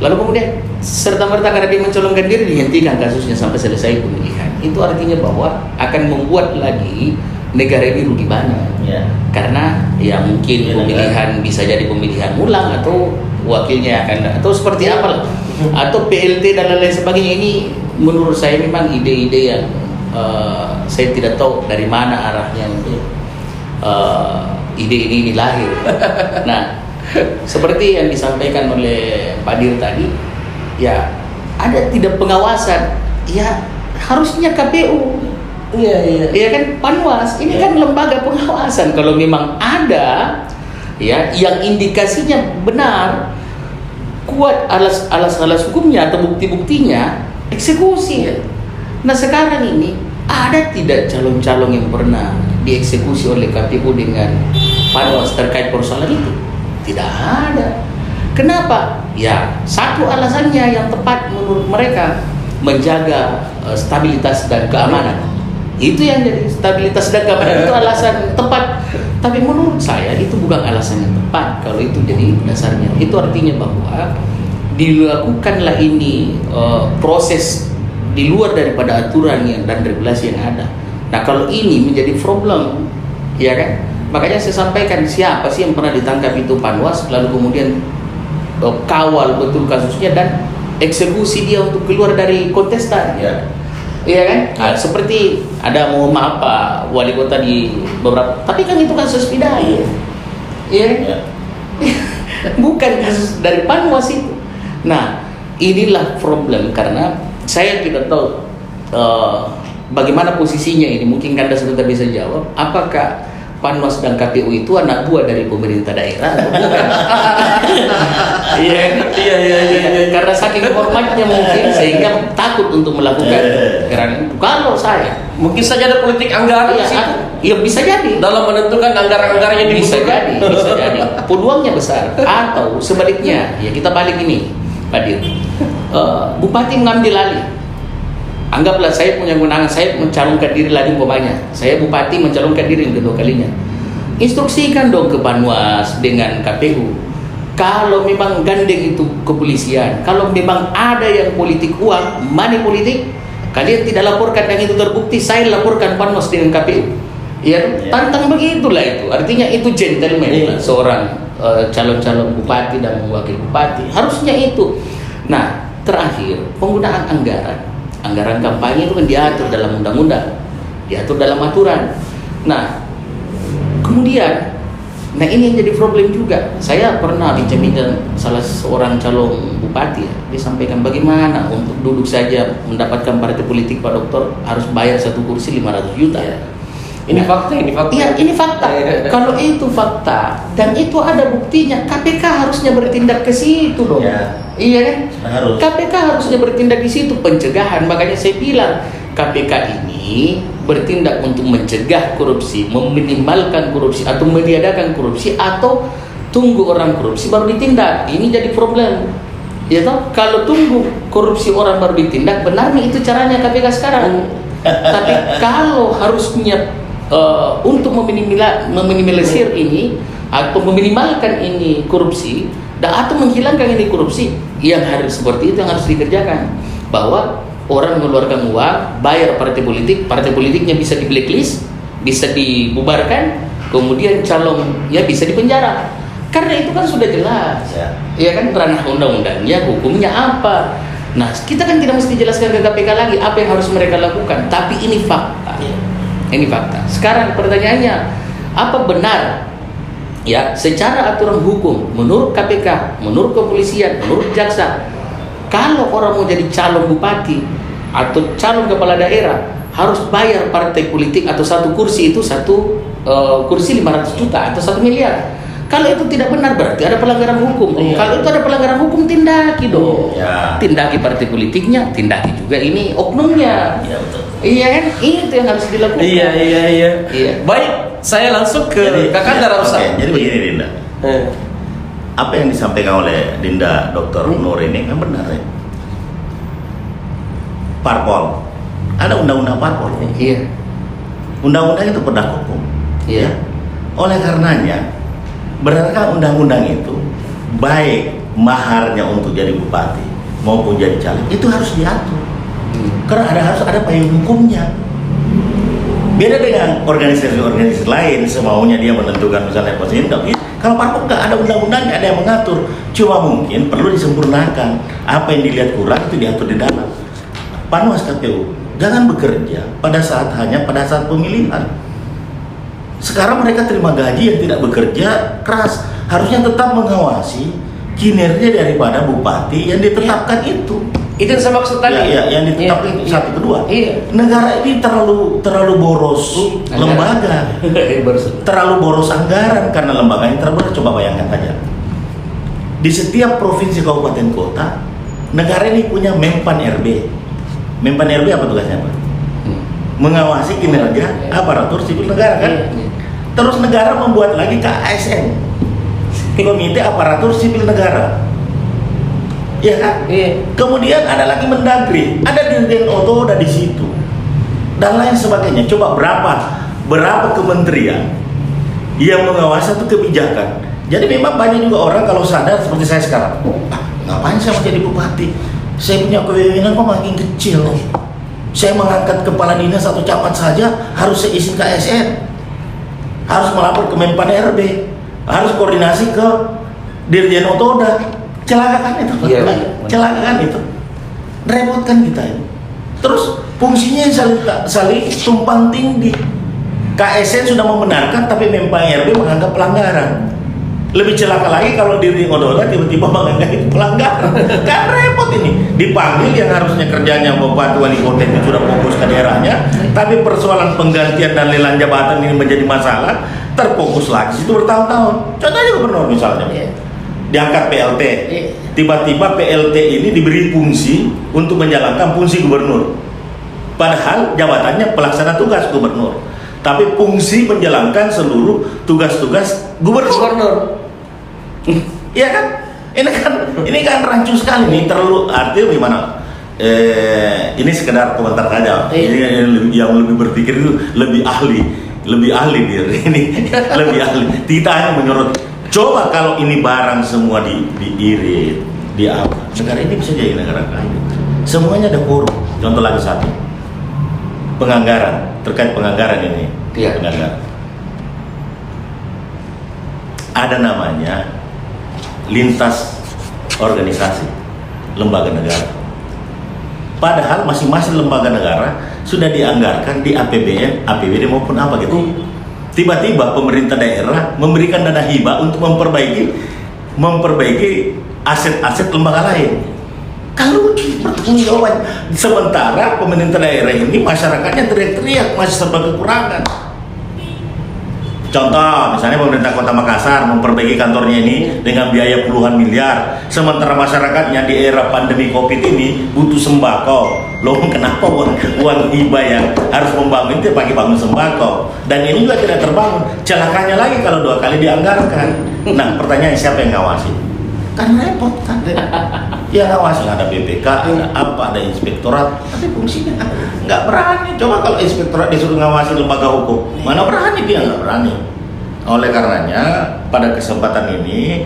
Lalu kemudian serta-merta karena dia mencalonkan diri dihentikan kasusnya sampai selesai pemilihan. Itu artinya bahwa akan membuat lagi negara ini rugi banyak. Karena ya mungkin pemilihan bisa jadi pemilihan ulang atau wakilnya akan atau seperti apalah. Atau PLT dan lain sebagainya. Ini menurut saya memang ide-ide yang saya tidak tahu dari mana arahnya ide ini lahir. Nah, seperti yang disampaikan oleh Pak Dir tadi, ya ada tidak pengawasan, ya harusnya KPU, iya kan, Panwas, ini kan lembaga pengawasan. Kalau memang ada, ya yang indikasinya benar, kuat alas hukumnya atau bukti-buktinya, eksekusi. Nah sekarang ini ada tidak calon-calon yang pernah dieksekusi oleh KPU dengan Panwas terkait persoalan itu? Tidak ada. Kenapa? Ya, satu alasannya yang tepat menurut mereka, menjaga stabilitas dan keamanan. Itu yang jadi stabilitas dan keamanan itu alasan tepat. Tapi menurut saya itu bukan alasan yang tepat kalau itu jadi dasarnya. Itu artinya bahwa dilakukanlah ini proses di luar daripada aturan dan regulasi yang ada. Nah, kalau ini menjadi problem, ya kan? Makanya saya sampaikan siapa sih yang pernah ditangkap itu Panwas, lalu kemudian kawal betul kasusnya dan eksekusi dia untuk keluar dari kontestan. Iya kan? Nah, seperti ada mohon maaf Pak Wali Kota di beberapa, tapi kan itu kasus pidana. Iya. Bukan kasus dari Panwas itu. Nah, inilah problem karena saya tidak tahu bagaimana posisinya ini. Mungkin Anda sebentar bisa jawab. Apakah Panwas dan KPU itu anak buah dari pemerintah daerah atau bukan? Iya. Karena saking hormatnya mungkin sehingga takut untuk melakukan gerakan itu. Kalau saya, mungkin saja ada politik anggaran di situ. Ya bisa jadi. Dalam menentukan anggaran-anggarannya bisa jadi. Peluangnya besar. Atau sebaliknya, ya kita balik ini, Pak Dir. Bupati mengambil alih. Anggaplah saya punya kewenangan, saya mencalonkan diri lagi umpamanya. Saya bupati mencalonkan diri yang kedua kalinya. Instruksikan dong ke Panwas dengan KPU. Kalau memang gandeng itu kepolisian, kalau memang ada yang politik uang, money politik, kalian tidak laporkan dan itu terbukti, saya laporkan Panwas dengan KPU. Ya, tantang begitulah itu. Artinya itu gentleman seorang calon-calon bupati dan wakil bupati. Harusnya itu. Nah, terakhir penggunaan anggaran kampanye itu kan diatur dalam undang-undang, diatur dalam aturan. Nah, kemudian, ini yang jadi problem juga. Saya pernah bincang-bincang salah seorang calon bupati, dia sampaikan bagaimana untuk duduk saja mendapatkan partai politik Pak Dokter harus bayar satu kursi 500 juta. Ini fakta. Iya, ini fakta. Kalau itu fakta dan itu ada buktinya, KPK harusnya bertindak ke situ dong. Iya kan? KPK harusnya bertindak di situ, pencegahan. Makanya saya bilang KPK ini bertindak untuk mencegah korupsi, meminimalkan korupsi atau meniadakan korupsi atau tunggu orang korupsi baru ditindak. Ini jadi problem. Ya toh, kalau tunggu korupsi orang baru ditindak, benar nih itu caranya KPK sekarang. Tapi kalau harusnya untuk meminimalisir ini atau meminimalkan ini korupsi atau menghilangkan ini korupsi, yang harus seperti itu yang harus dikerjakan. Bahwa orang mengeluarkan uang, bayar partai politiknya bisa di blacklist, bisa dibubarkan, kemudian calonnya bisa dipenjara. Karena itu kan sudah jelas, ya kan, ranah undang-undangnya, hukumnya apa. Nah, kita kan tidak mesti jelaskan ke KPK lagi apa yang harus mereka lakukan, tapi ini fakta. Ini fakta. Sekarang pertanyaannya, Apa benar ya secara aturan hukum menurut KPK, menurut kepolisian, menurut jaksa, kalau orang mau jadi calon bupati atau calon kepala daerah harus bayar partai politik atau satu kursi itu kursi 500 juta atau 1 miliar. Kalau itu tidak benar berarti ada pelanggaran hukum. Kalau itu ada pelanggaran hukum, tindaki dong. Tindaki partai politiknya, tindaki juga ini oknumnya. Iya betul. Iya kan? Itu yang harus dilakukan. Iya. Baik, saya langsung ke Kakak Darawsa. Oke, jadi begini Dinda. Apa yang disampaikan oleh Dinda Dr. Nur ini kan benar ya. Parpol. Ada undang-undang parpol. Iya. Undang-undang itu produk hukum. Iya. Oleh karenanya, benarkah undang-undang itu baik maharnya untuk jadi bupati maupun jadi caleg itu harus diatur. Karena harus ada payung hukumnya. Beda dengan organisasi-organisasi lain semaunya dia menentukan misalnya posisi tapi kalau parpol nggak ada undang-undangnya, ada yang mengatur. Cuma mungkin perlu disempurnakan. Apa yang dilihat kurang itu diatur di dalam. Panwas KPU jangan bekerja pada saat pemilihan. Sekarang mereka terima gaji yang tidak bekerja keras, harusnya tetap mengawasi kinerja daripada bupati yang ditetapkan itu. Itu yang saya maksud tadi. Ya, yang ditetapkan itu satu kedua. Iya. Negara ini terlalu boros lembaga, terlalu boros anggaran karena lembaganya terlalu boros. Coba bayangkan saja. Di setiap provinsi kabupaten kota, negara ini punya Mempan RB. Mempan RB apa tugasnya Pak? Mengawasi kinerja aparatur sipil negara kan? Terus negara membuat lagi KASN, Komite Aparatur Sipil Negara, ya kan? Kemudian ada lagi Mendagri, ada Dirjen Otoda di situ, dan lain sebagainya. Coba berapa kementerian yang mengawasi satu kebijakan. Jadi memang banyak juga orang kalau sadar seperti saya sekarang, ngapain saya mau jadi bupati? Saya punya kewenangan kok makin kecil. Saya mengangkat kepala dinas atau camat saja harus saya izin KSN, harus melapor ke Mempan RB, harus koordinasi ke Dirjen Otoda. Celaka kan itu? Celaka kan itu? Repotkan kita ini. Terus fungsinya yang saling tumpang tindih. KSN sudah membenarkan tapi Mempan RB menganggap pelanggaran. Lebih celaka lagi kalau Dirjen Otoda tiba-tiba menganggap itu pelanggaran. Kan repot ini. Dipanggil yang harusnya kerjanya bupati wali kota itu sudah fokus ke daerahnya, tapi persoalan penggantian dan lelang jabatan ini menjadi masalah, terfokus lagi itu bertahun-tahun. Contohnya gubernur misalnya, diangkat PLT, tiba-tiba PLT ini diberi fungsi untuk menjalankan fungsi gubernur, padahal jabatannya pelaksana tugas gubernur, tapi fungsi menjalankan seluruh tugas-tugas gubernur. Iya kan? Ini kan rancu sekali nih, terlalu artinya gimana? Ini sekedar komentar saja. Ini yang lebih berpikir itu lebih ahli dia. Ini lebih ahli. Kita hanya menyorot. Coba kalau ini barang semua diirit, apa? Negara ini bisa jadi negara kaya. Semuanya ada forum. Contoh lagi satu. Penganggaran, terkait penganggaran ini. Penganggaran. Ada namanya lintas organisasi lembaga negara. Padahal masing-masing lembaga negara sudah dianggarkan di APBN, APBD maupun apa gitu. Tiba-tiba pemerintah daerah memberikan dana hibah untuk memperbaiki aset-aset lembaga lain. Kalau bertanggung jawab, sementara pemerintah daerah ini masyarakatnya teriak-teriak masih serba kekurangan. Contoh, misalnya pemerintah Kota Makassar memperbaiki kantornya ini dengan biaya puluhan miliar, sementara masyarakatnya di era pandemi Covid ini butuh sembako. Loh, kenapa uang hibah yang harus membangun itu pakai bangun sembako? Dan ini juga tidak terbangun. Celakanya lagi kalau 2 kali dianggarkan. Nah, pertanyaan siapa yang ngawasi? Kan repot kan. Ya ngawasi, ada BPK, ada inspektorat, tapi fungsinya nggak berani. Coba kalau inspektorat disuruh ngawasi lembaga hukum, mana berani dia, nggak berani. Oleh karenanya pada kesempatan ini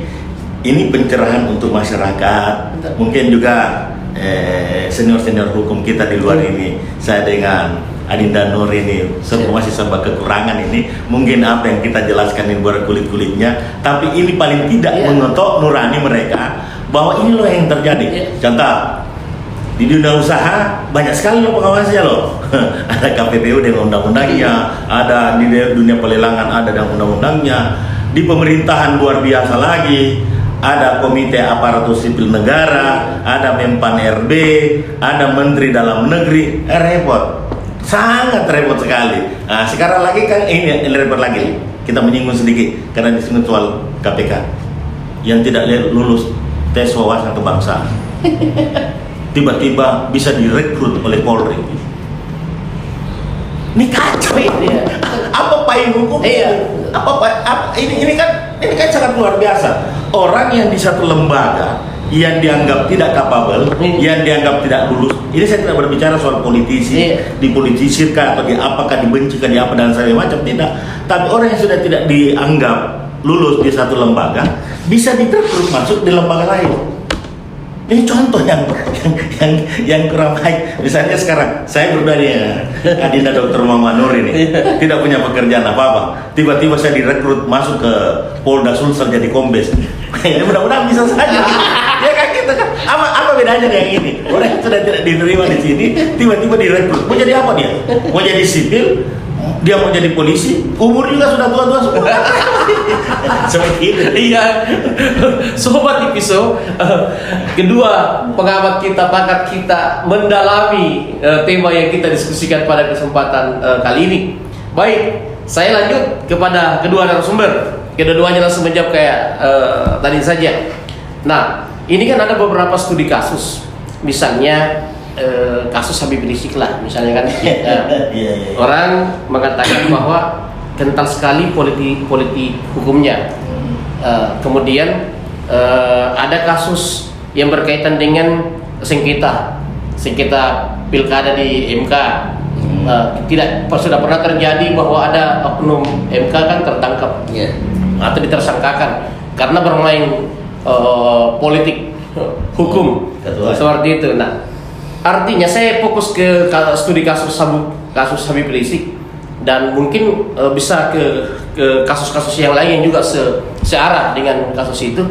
pencerahan untuk masyarakat. Mungkin juga senior-senior hukum kita di luar ini, saya dengan Adinda Nur ini masih serba kekurangan ini. Mungkin apa yang kita jelaskan ini buat kulit-kulitnya, tapi ini paling tidak mengetok nurani mereka bahwa ini loh yang terjadi. Contoh, Di dunia usaha banyak sekali loh pengawasnya loh. Ada KPPU dengan undang-undangnya, ada di dunia pelelangan ada dengan undang-undangnya. Di pemerintahan luar biasa lagi, ada Komite Aparatur Sipil Negara, ada Menpan RB, ada Menteri Dalam Negeri, repot, sangat repot sekali. Nah, sekarang lagi kan ini repot lagi. Kita menyinggung sedikit karena disinggung soal KPK yang tidak lulus tes wawasan kebangsaan. Tiba-tiba bisa direkrut oleh Polri. Ini kacau ini. Apa payung hukum? Ini kan sangat luar biasa. Orang yang di satu lembaga yang dianggap tidak kapabel, yang dianggap tidak lulus. Ini saya tidak berbicara soal politisi, dipolitisirkan atau apakah dibencikan di apa dan segala macam, tidak. Tapi orang yang sudah tidak dianggap lulus di satu lembaga bisa direkrut masuk di lembaga lain. Ini contoh yang kurang baik. Misalnya sekarang saya pribadi Adinda Dr. Muhammad Nur ini tidak punya pekerjaan apa-apa. Tiba-tiba saya direkrut masuk ke Polda Sulsel jadi kombes. Ya mudah-mudahan bisa saja. Ya kan gitu kan. Apa bedanya dengan ini? Orang yang sudah tidak diterima di sini tiba-tiba direkrut. Mau jadi apa dia? Mau jadi sipil? Dia mau jadi polisi? Umur juga sudah tua-tua semua. Seperti itu. Iya, sobat Ipiso, kedua pengamat kita, pakar kita mendalami tema yang kita diskusikan pada kesempatan kali ini. Baik, saya lanjut kepada kedua narasumber. Kedua-duanya langsung menjawab kayak tadi saja. Nah, ini kan ada beberapa studi kasus, misalnya kasus Habib Rizik lah, misalnya kan. Orang mengatakan bahwa kental sekali politik hukumnya. Kemudian ada kasus yang berkaitan dengan sengketa pilkada di MK. Sudah pernah terjadi bahwa ada oknum MK kan tertangkap atau ditersangkakan karena bermain politik hukum seperti itu. Nah, artinya saya fokus ke studi kasus Habib Rizik dan mungkin bisa ke kasus-kasus yang lain yang juga searah dengan kasus itu.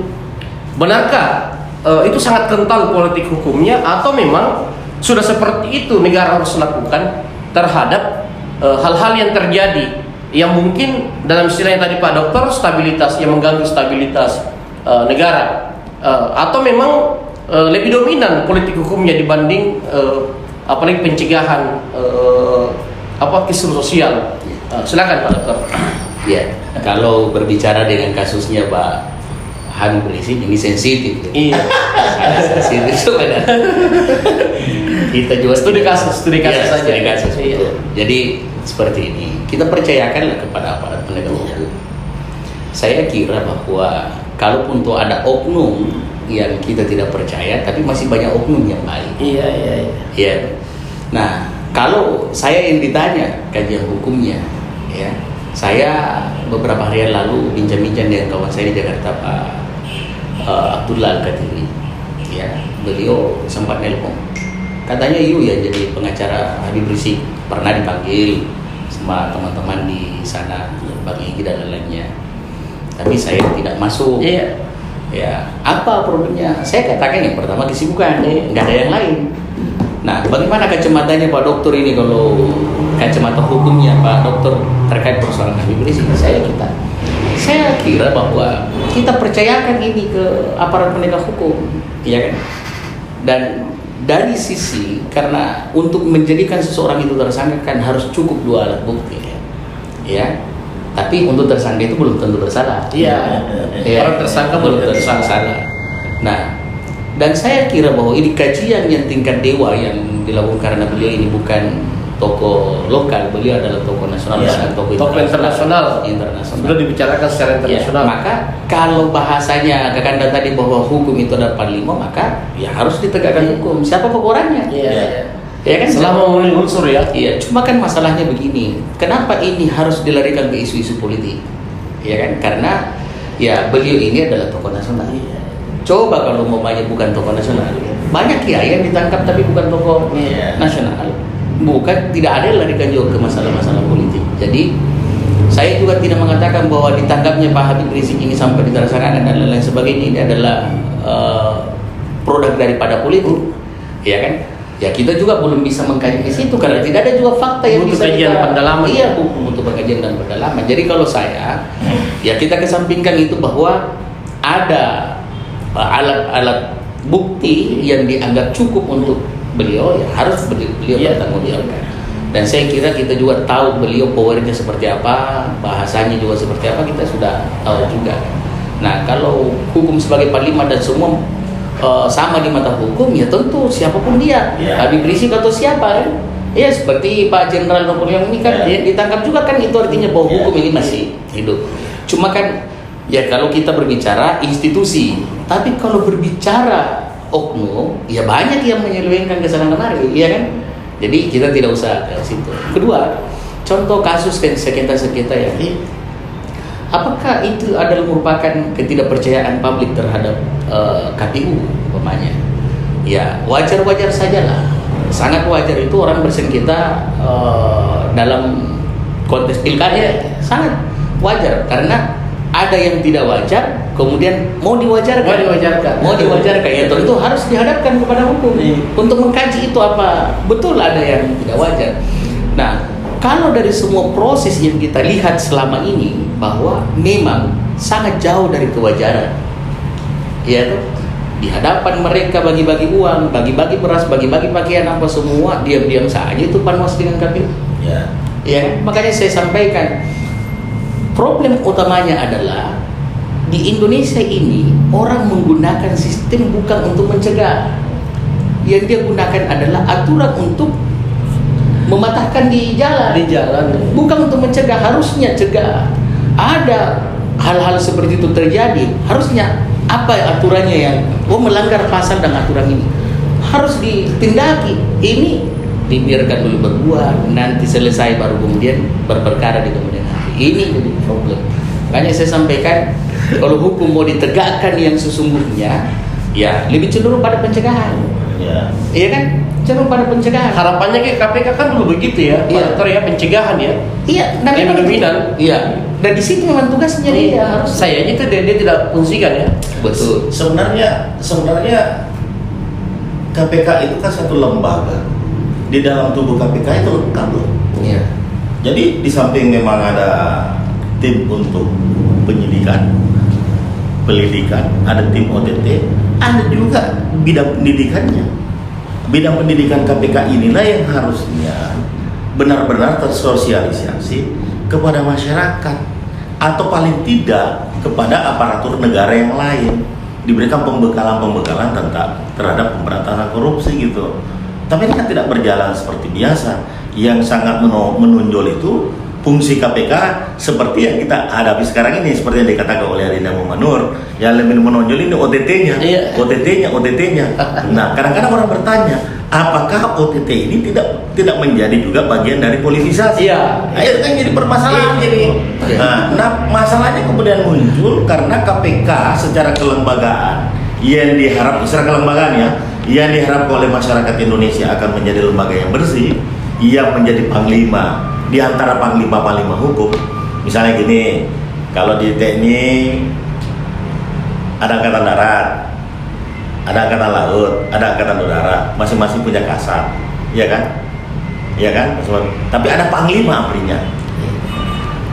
Benarkah itu sangat kental politik hukumnya atau memang sudah seperti itu negara harus lakukan terhadap hal-hal yang terjadi yang mungkin dalam istilah yang tadi Pak Dokter stabilitas yang mengganggu stabilitas negara atau memang lebih dominan politik hukumnya dibanding apalagi pencegahan kisru sosial. Silakan Pak Dokter. Ya, kalau berbicara dengan kasusnya Pak Habib Rizik ini sensitif. Iya. Sensitif sebenarnya. Kita juga studi kasus saja. Studi kasus. Iya. Jadi seperti ini, kita percayakanlah kepada aparat penegak hukum. Saya kira bahwa kalaupun tuh ada oknum yang kita tidak percaya, tapi masih banyak oknum yang baik. Iya. Nah, kalau saya yang ditanya kajian hukumnya, ya, saya beberapa hari yang lalu bincang-bincang dengan kawan saya di Jakarta, Pak Abdullah Al-Katiri. Ya, beliau sempat nelpon. Katanya ya jadi pengacara Habib Rizik pernah dipanggil sama teman-teman di sana, Bang Egy dan lainnya. Tapi saya tidak masuk. Iya. Ya, apa problemnya? Saya katakan yang pertama kesibukan, nggak ada yang lain. Nah, bagaimana kacamatanya Pak Dokter ini kalau kacamata hukumnya Pak Dokter terkait persoalan Habib Rizik? Saya kira bahwa kita percayakan ini ke aparat penegak hukum, ya kan? Dan dari sisi karena untuk menjadikan seseorang itu tersangka kan harus cukup 2 alat bukti, ya. Tapi untuk tersangka itu belum tentu bersalah. Iya. Orang tersangka belum tentu bersalah. Nah, dan saya kira bahwa ini kajian yang tingkat dewa yang dilakukan karena beliau ini bukan tokoh lokal, beliau adalah tokoh nasional, tokoh internasional. Sudah dibicarakan secara internasional. Ya, maka kalau bahasanya Kakanda tadi bahwa hukum itu ada 45, maka ya harus ditegakkan hukum. Siapa orangnya? Ya kan, selama memenuhi unsur ya. Iya, cuma kan masalahnya begini. Kenapa ini harus dilarikan ke isu-isu politik? Ya kan, karena ya beliau ini adalah tokoh nasional. Coba kalau umpamanya bukan tokoh nasional, banyak kiai yang ditangkap tapi bukan tokoh nasional. Bukan, tidak ada yang larikan juga ke masalah-masalah politik. Jadi saya juga tidak mengatakan bahwa ditangkapnya Pak Habib Rizik ini sampai ditersangkakan dan lain sebagainya ini adalah produk daripada politik, ya kan? Ya kita juga belum bisa mengkaji di situ karena tidak ada juga fakta yang Butuh bisa kajian kita pendalaman. Iya, untuk kajian dan pendalaman. Jadi kalau saya, ya kita kesampingkan itu bahwa ada alat-alat bukti yang dianggap cukup untuk beliau, ya harus beliau bertanggungjawabkan. Dan saya kira kita juga tahu beliau powernya seperti apa, bahasanya juga seperti apa, kita sudah tahu juga. Nah, kalau hukum sebagai panglima dan semua sama di mata hukum, ya tentu siapapun dia, Habib Rizik atau siapa kan, ya seperti Pak Jenderal Napoleon ini kan, ya, ditangkap juga kan, itu artinya bahwa hukum ini masih hidup. Cuma kan, ya kalau kita berbicara institusi, tapi kalau berbicara oknum, ya banyak yang menyelewengkan ke sana kemari, ya kan? Jadi kita tidak usah ke situ. Kedua, contoh kasus sengketa-sengketa ya. Apakah itu adalah merupakan ketidakpercayaan publik terhadap KPU umpamanya? Ya wajar-wajar sajalah, sangat wajar itu orang bersengketa dalam konteks pilkada, sangat wajar karena ada yang tidak wajar, kemudian mau diwajarkan, ya tentu harus dihadapkan kepada hukum untuk mengkaji itu apa betul ada yang tidak wajar. Nah, kalau dari semua proses yang kita lihat selama ini bahwa memang sangat jauh dari kewajaran, ya di hadapan mereka bagi-bagi uang, bagi-bagi beras, bagi-bagi pakaian apa semua, diam-diam saja itu panwas dengan KPU. Ya, makanya saya sampaikan. Problem utamanya adalah di Indonesia ini orang menggunakan sistem bukan untuk mencegah. Yang dia gunakan adalah aturan untuk mematahkan di jalan. Bukan untuk mencegah, harusnya cegah. Ada hal-hal seperti itu terjadi, harusnya apa aturannya yang melanggar pasal dan aturan ini harus ditindaki. Ini dibiarkan dulu berbuat, nanti selesai baru kemudian berperkara di kemudian hari. Ini jadi problem. Makanya saya sampaikan kalau hukum mau ditegakkan yang sesungguhnya, ya lebih cenderung pada pencegahan. Iya kan? Cenderung pada pencegahan. Harapannya ke KPK kan dulu begitu ya, Pak Dokter ya, pencegahan ya. Iya, Yang dominan. Iya. Dan di situ memang tugasnya dia harus. Saya aja itu dia tidak fungsikan ya. Betul. Sebenarnya KPK itu kan satu lembaga. Di dalam tubuh KPK itu lengkap loh. Iya. Jadi di samping memang ada tim untuk penyidikan, penyelidikan, ada tim OTT, ada juga bidang pendidikannya. Bidang pendidikan KPK inilah yang harusnya benar-benar tersosialisasi kepada masyarakat atau paling tidak kepada aparatur negara yang lain, diberikan pembekalan terhadap pemberantasan korupsi gitu. Tapi ini kan tidak berjalan seperti biasa. Yang sangat menonjol itu fungsi KPK seperti yang kita hadapi sekarang ini, seperti yang dikatakan oleh Rina Mumanur. Yang lebih menonjol ini OTT-nya. Nah, kadang-kadang orang bertanya, apakah OTT ini tidak menjadi juga bagian dari politisasi? Nah, itu kan jadi permasalahan jadi. Nah, masalahnya kemudian muncul karena KPK secara kelembagaan yang diharap secara kelembagaan yang diharapkan oleh masyarakat Indonesia akan menjadi lembaga yang bersih, yang menjadi panglima di antara panglima-panglima hukum. Misalnya gini, kalau di TNI ada angkatan darat, ada angkatan laut, ada angkatan udara, masing-masing punya kasat, iya kan? Tapi ada panglima aprinya.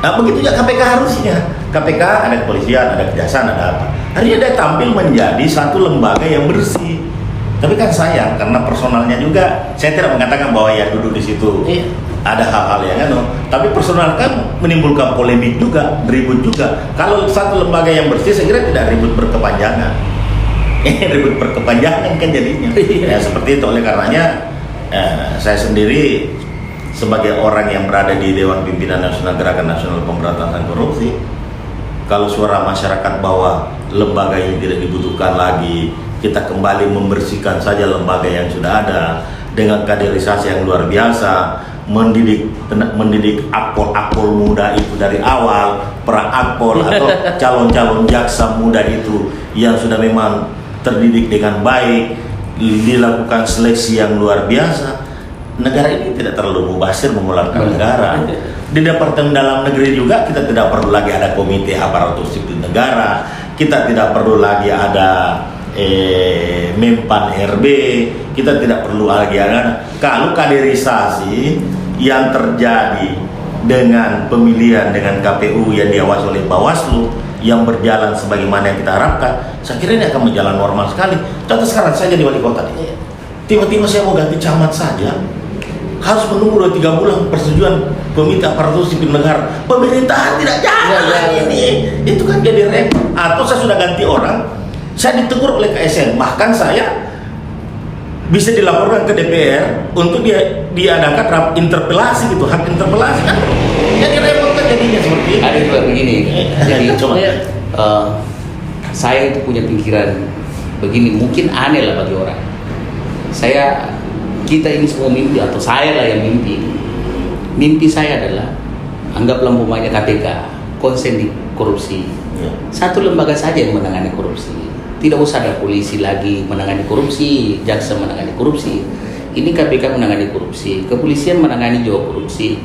Nah, begitu juga KPK harusnya. KPK ada kepolisian, ada kejaksaan, ada apa. Harusnya dia tampil menjadi satu lembaga yang bersih. Tapi kan sayang karena personalnya juga, saya tidak mengatakan bahwa ya duduk di situ ada hal-hal yang tapi personal kan menimbulkan polemik juga, ribut juga. Kalau satu lembaga yang bersih, saya kira tidak ribut berkepanjangan. Ribut berkepanjangan kan jadinya. Ya seperti itu, oleh karenanya saya sendiri sebagai orang yang berada di Dewan Pimpinan Nasional Gerakan Nasional Pemberantasan Korupsi, kalau suara masyarakat bahwa lembaga ini tidak dibutuhkan lagi, kita kembali membersihkan saja lembaga yang sudah ada dengan kaderisasi yang luar biasa, mendidik akpol muda itu dari awal, pra-akpol atau calon-calon jaksa muda itu yang sudah memang terdidik dengan baik, dilakukan seleksi yang luar biasa. Negara ini tidak terlalu mubazir mengeluarkan negara. Di Departemen Dalam Negeri juga kita tidak perlu lagi ada komite aparatur sipil negara, kita tidak perlu lagi ada Mempan RB, kita tidak perlu lagi ada. Kalau kaderisasi yang terjadi dengan pemilihan dengan KPU yang diawasi oleh Bawaslu yang berjalan sebagaimana yang kita harapkan, saya kira ini akan berjalan normal sekali. Contoh sekarang saya jadi wali kota nih, tiba-tiba saya mau ganti camat saja, harus menunggu 2-3 bulan persetujuan komite aparatur sipil negara. Pemerintahan tidak jalan ini. Itu kan jadi repot. Atau saya sudah ganti orang, saya ditegur oleh KSN, bahkan saya bisa dilaporkan ke DPR untuk diadakan interpelasi gitu, hak interpelasi kan. Jadi repot kan jadinya seperti ini. Ada juga begini. Jadi coba. Saya itu punya pikiran begini, mungkin aneh lah bagi orang. Kita ini semua mimpi, atau saya lah yang mimpi. Mimpi saya adalah, anggaplah umpamanya KPK konsen di korupsi. Satu lembaga saja yang menangani korupsi. Tidak usah ada polisi lagi menangani korupsi, jaksa menangani korupsi. Ini KPK menangani korupsi, kepolisian menangani juga korupsi,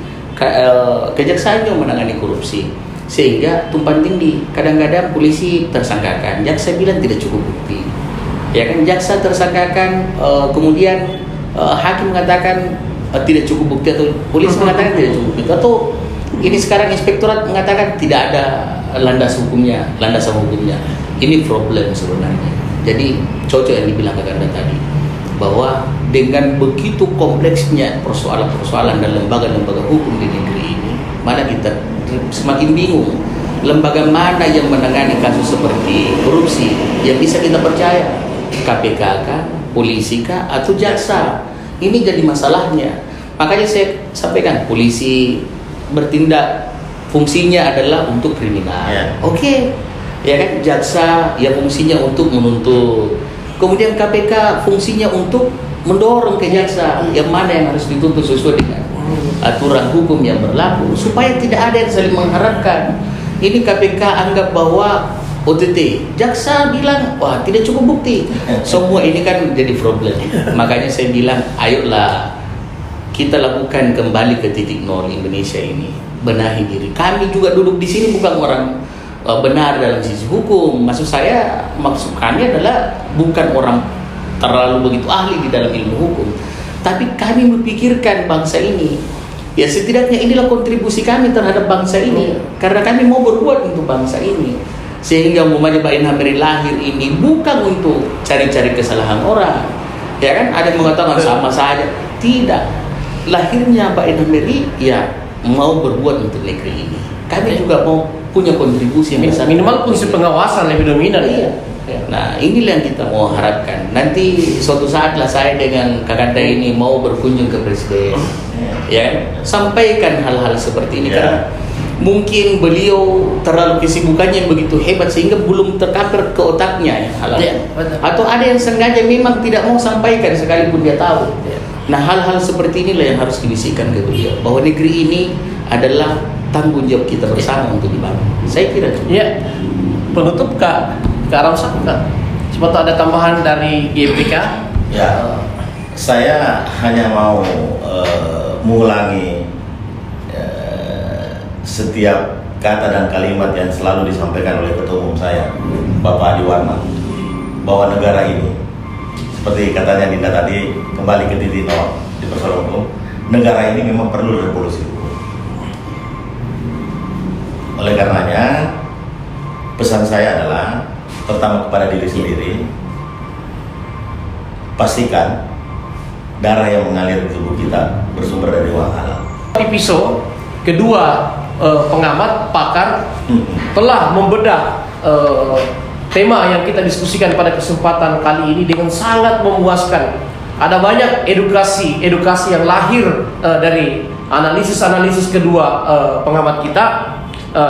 kejaksaan juga menangani korupsi. Sehingga tumpang tindih. Kadang-kadang polisi tersangkakan, jaksa bilang tidak cukup bukti. Ya kan, jaksa tersangkakan, kemudian hakim mengatakan tidak cukup bukti, atau polisi mengatakan tidak cukup bukti, atau ini sekarang inspektorat mengatakan tidak ada landasan hukumnya. Ini problem sebenarnya. Jadi cocok yang dibilang Kak Ganda tadi, bahwa dengan begitu kompleksnya persoalan-persoalan dan lembaga-lembaga hukum di negeri ini, mana kita semakin bingung lembaga mana yang menangani kasus seperti korupsi yang bisa kita percaya, KPK kah, polisi kah, atau jaksa. Ini jadi masalahnya. Makanya saya sampaikan, polisi bertindak fungsinya adalah untuk kriminal. Oke. Ya kan, jaksa ya fungsinya untuk menuntut. Kemudian KPK fungsinya untuk mendorong ke jaksa yang mana yang harus dituntut sesuai dengan aturan hukum yang berlaku, supaya tidak ada yang saling mengharapkan. Ini KPK anggap bahwa OTT, jaksa bilang wah tidak cukup bukti. Semua ini kan jadi problem. Makanya saya bilang, ayolah kita lakukan kembali ke titik nol Indonesia ini, benahi diri. Kami juga duduk di sini bukan orang benar dalam sisi hukum. Maksud kami adalah bukan orang terlalu begitu ahli di dalam ilmu hukum, tapi kami memikirkan bangsa ini. Ya setidaknya inilah kontribusi kami terhadap bangsa ini, karena kami mau berbuat untuk bangsa ini. Sehingga umpamanya Mbak Inha Meri lahir ini bukan untuk cari-cari kesalahan orang. Ya kan, ada yang mengatakan sama saja. Tidak. Lahirnya Mbak Inha Meri ya mau berbuat untuk negeri ini. Kami juga mau punya kontribusi yang besar. Minimal fungsi pengawasan lebih dominan. Iya. Nah, inilah yang kita mau harapkan. Nanti suatu saat lah saya dengan Kak Ganda ini mau berkunjung ke Presiden. Ya, sampaikan hal-hal seperti ini karena mungkin beliau terlalu kesibukannya yang begitu hebat sehingga belum tercover ke otaknya ya, atau ada yang sengaja memang tidak mau sampaikan sekalipun dia tahu. Nah, hal-hal seperti inilah yang harus dibisikkan ke beliau, bahwa negeri ini adalah tanggung jawab kita bersama untuk dibangun. Saya kira itu. Ya, penutup Kak Ramsa, Kak. Seperti ada tambahan dari GMPK? Ya, saya hanya mau mengulangi setiap kata dan kalimat yang selalu disampaikan oleh Ketua Umum saya, Bapak Adi Warman, bahwa negara ini, seperti katanya Dinda tadi, kembali ke titik nol di persoalan hukum, negara ini memang perlu revolusi hukum. Oleh karenanya, pesan saya adalah, pertama kepada diri sendiri, pastikan darah yang mengalir di tubuh kita bersumber dari uang halal. Episode kedua, pengamat pakar telah membedah tema yang kita diskusikan pada kesempatan kali ini dengan sangat memuaskan. Ada banyak edukasi yang lahir dari analisis kedua pengamat kita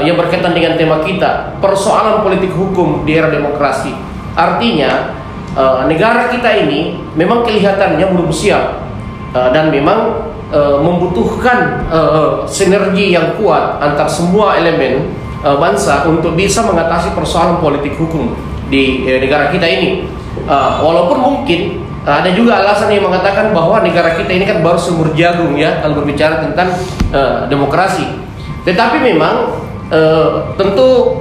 yang berkaitan dengan tema kita, persoalan politik hukum di era demokrasi. Artinya negara kita ini memang kelihatannya belum siap dan memang membutuhkan sinergi yang kuat antar semua elemen bangsa untuk bisa mengatasi persoalan politik hukum di negara kita ini. Walaupun mungkin ada juga alasan yang mengatakan bahwa negara kita ini kan baru sumur jagung ya kalau berbicara tentang demokrasi. Tetapi memang tentu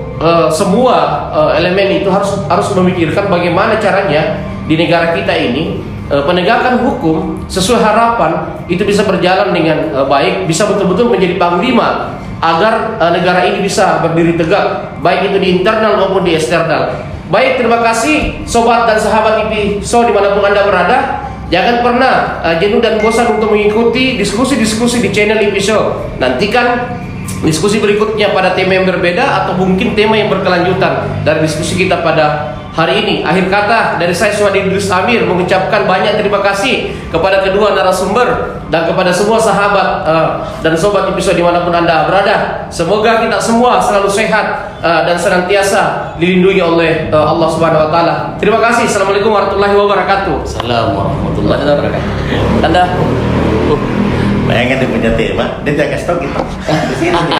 semua elemen itu harus memikirkan bagaimana caranya di negara kita ini penegakan hukum sesuai harapan itu bisa berjalan dengan baik, bisa betul-betul menjadi panglima agar negara ini bisa berdiri tegak, baik itu di internal maupun di eksternal. Baik, terima kasih sobat dan sahabat IPISO dimanapun Anda berada. Jangan pernah jenuh dan bosan untuk mengikuti diskusi-diskusi di channel IPISO. Nantikan diskusi berikutnya pada tema yang berbeda atau mungkin tema yang berkelanjutan dari diskusi kita pada hari ini. Akhir kata dari saya Suhadi Idrus Amir mengucapkan banyak terima kasih kepada kedua narasumber dan kepada semua sahabat dan sobat IPISO dimanapun Anda berada. Semoga kita semua selalu sehat dan senantiasa dilindungi oleh Allah Subhanahu Wa Taala. Terima kasih. Assalamualaikum warahmatullahi wabarakatuh. Assalamualaikum warahmatullahi wabarakatuh. Anda Bayangin dia punya tema, dia jangan kasih tau kita.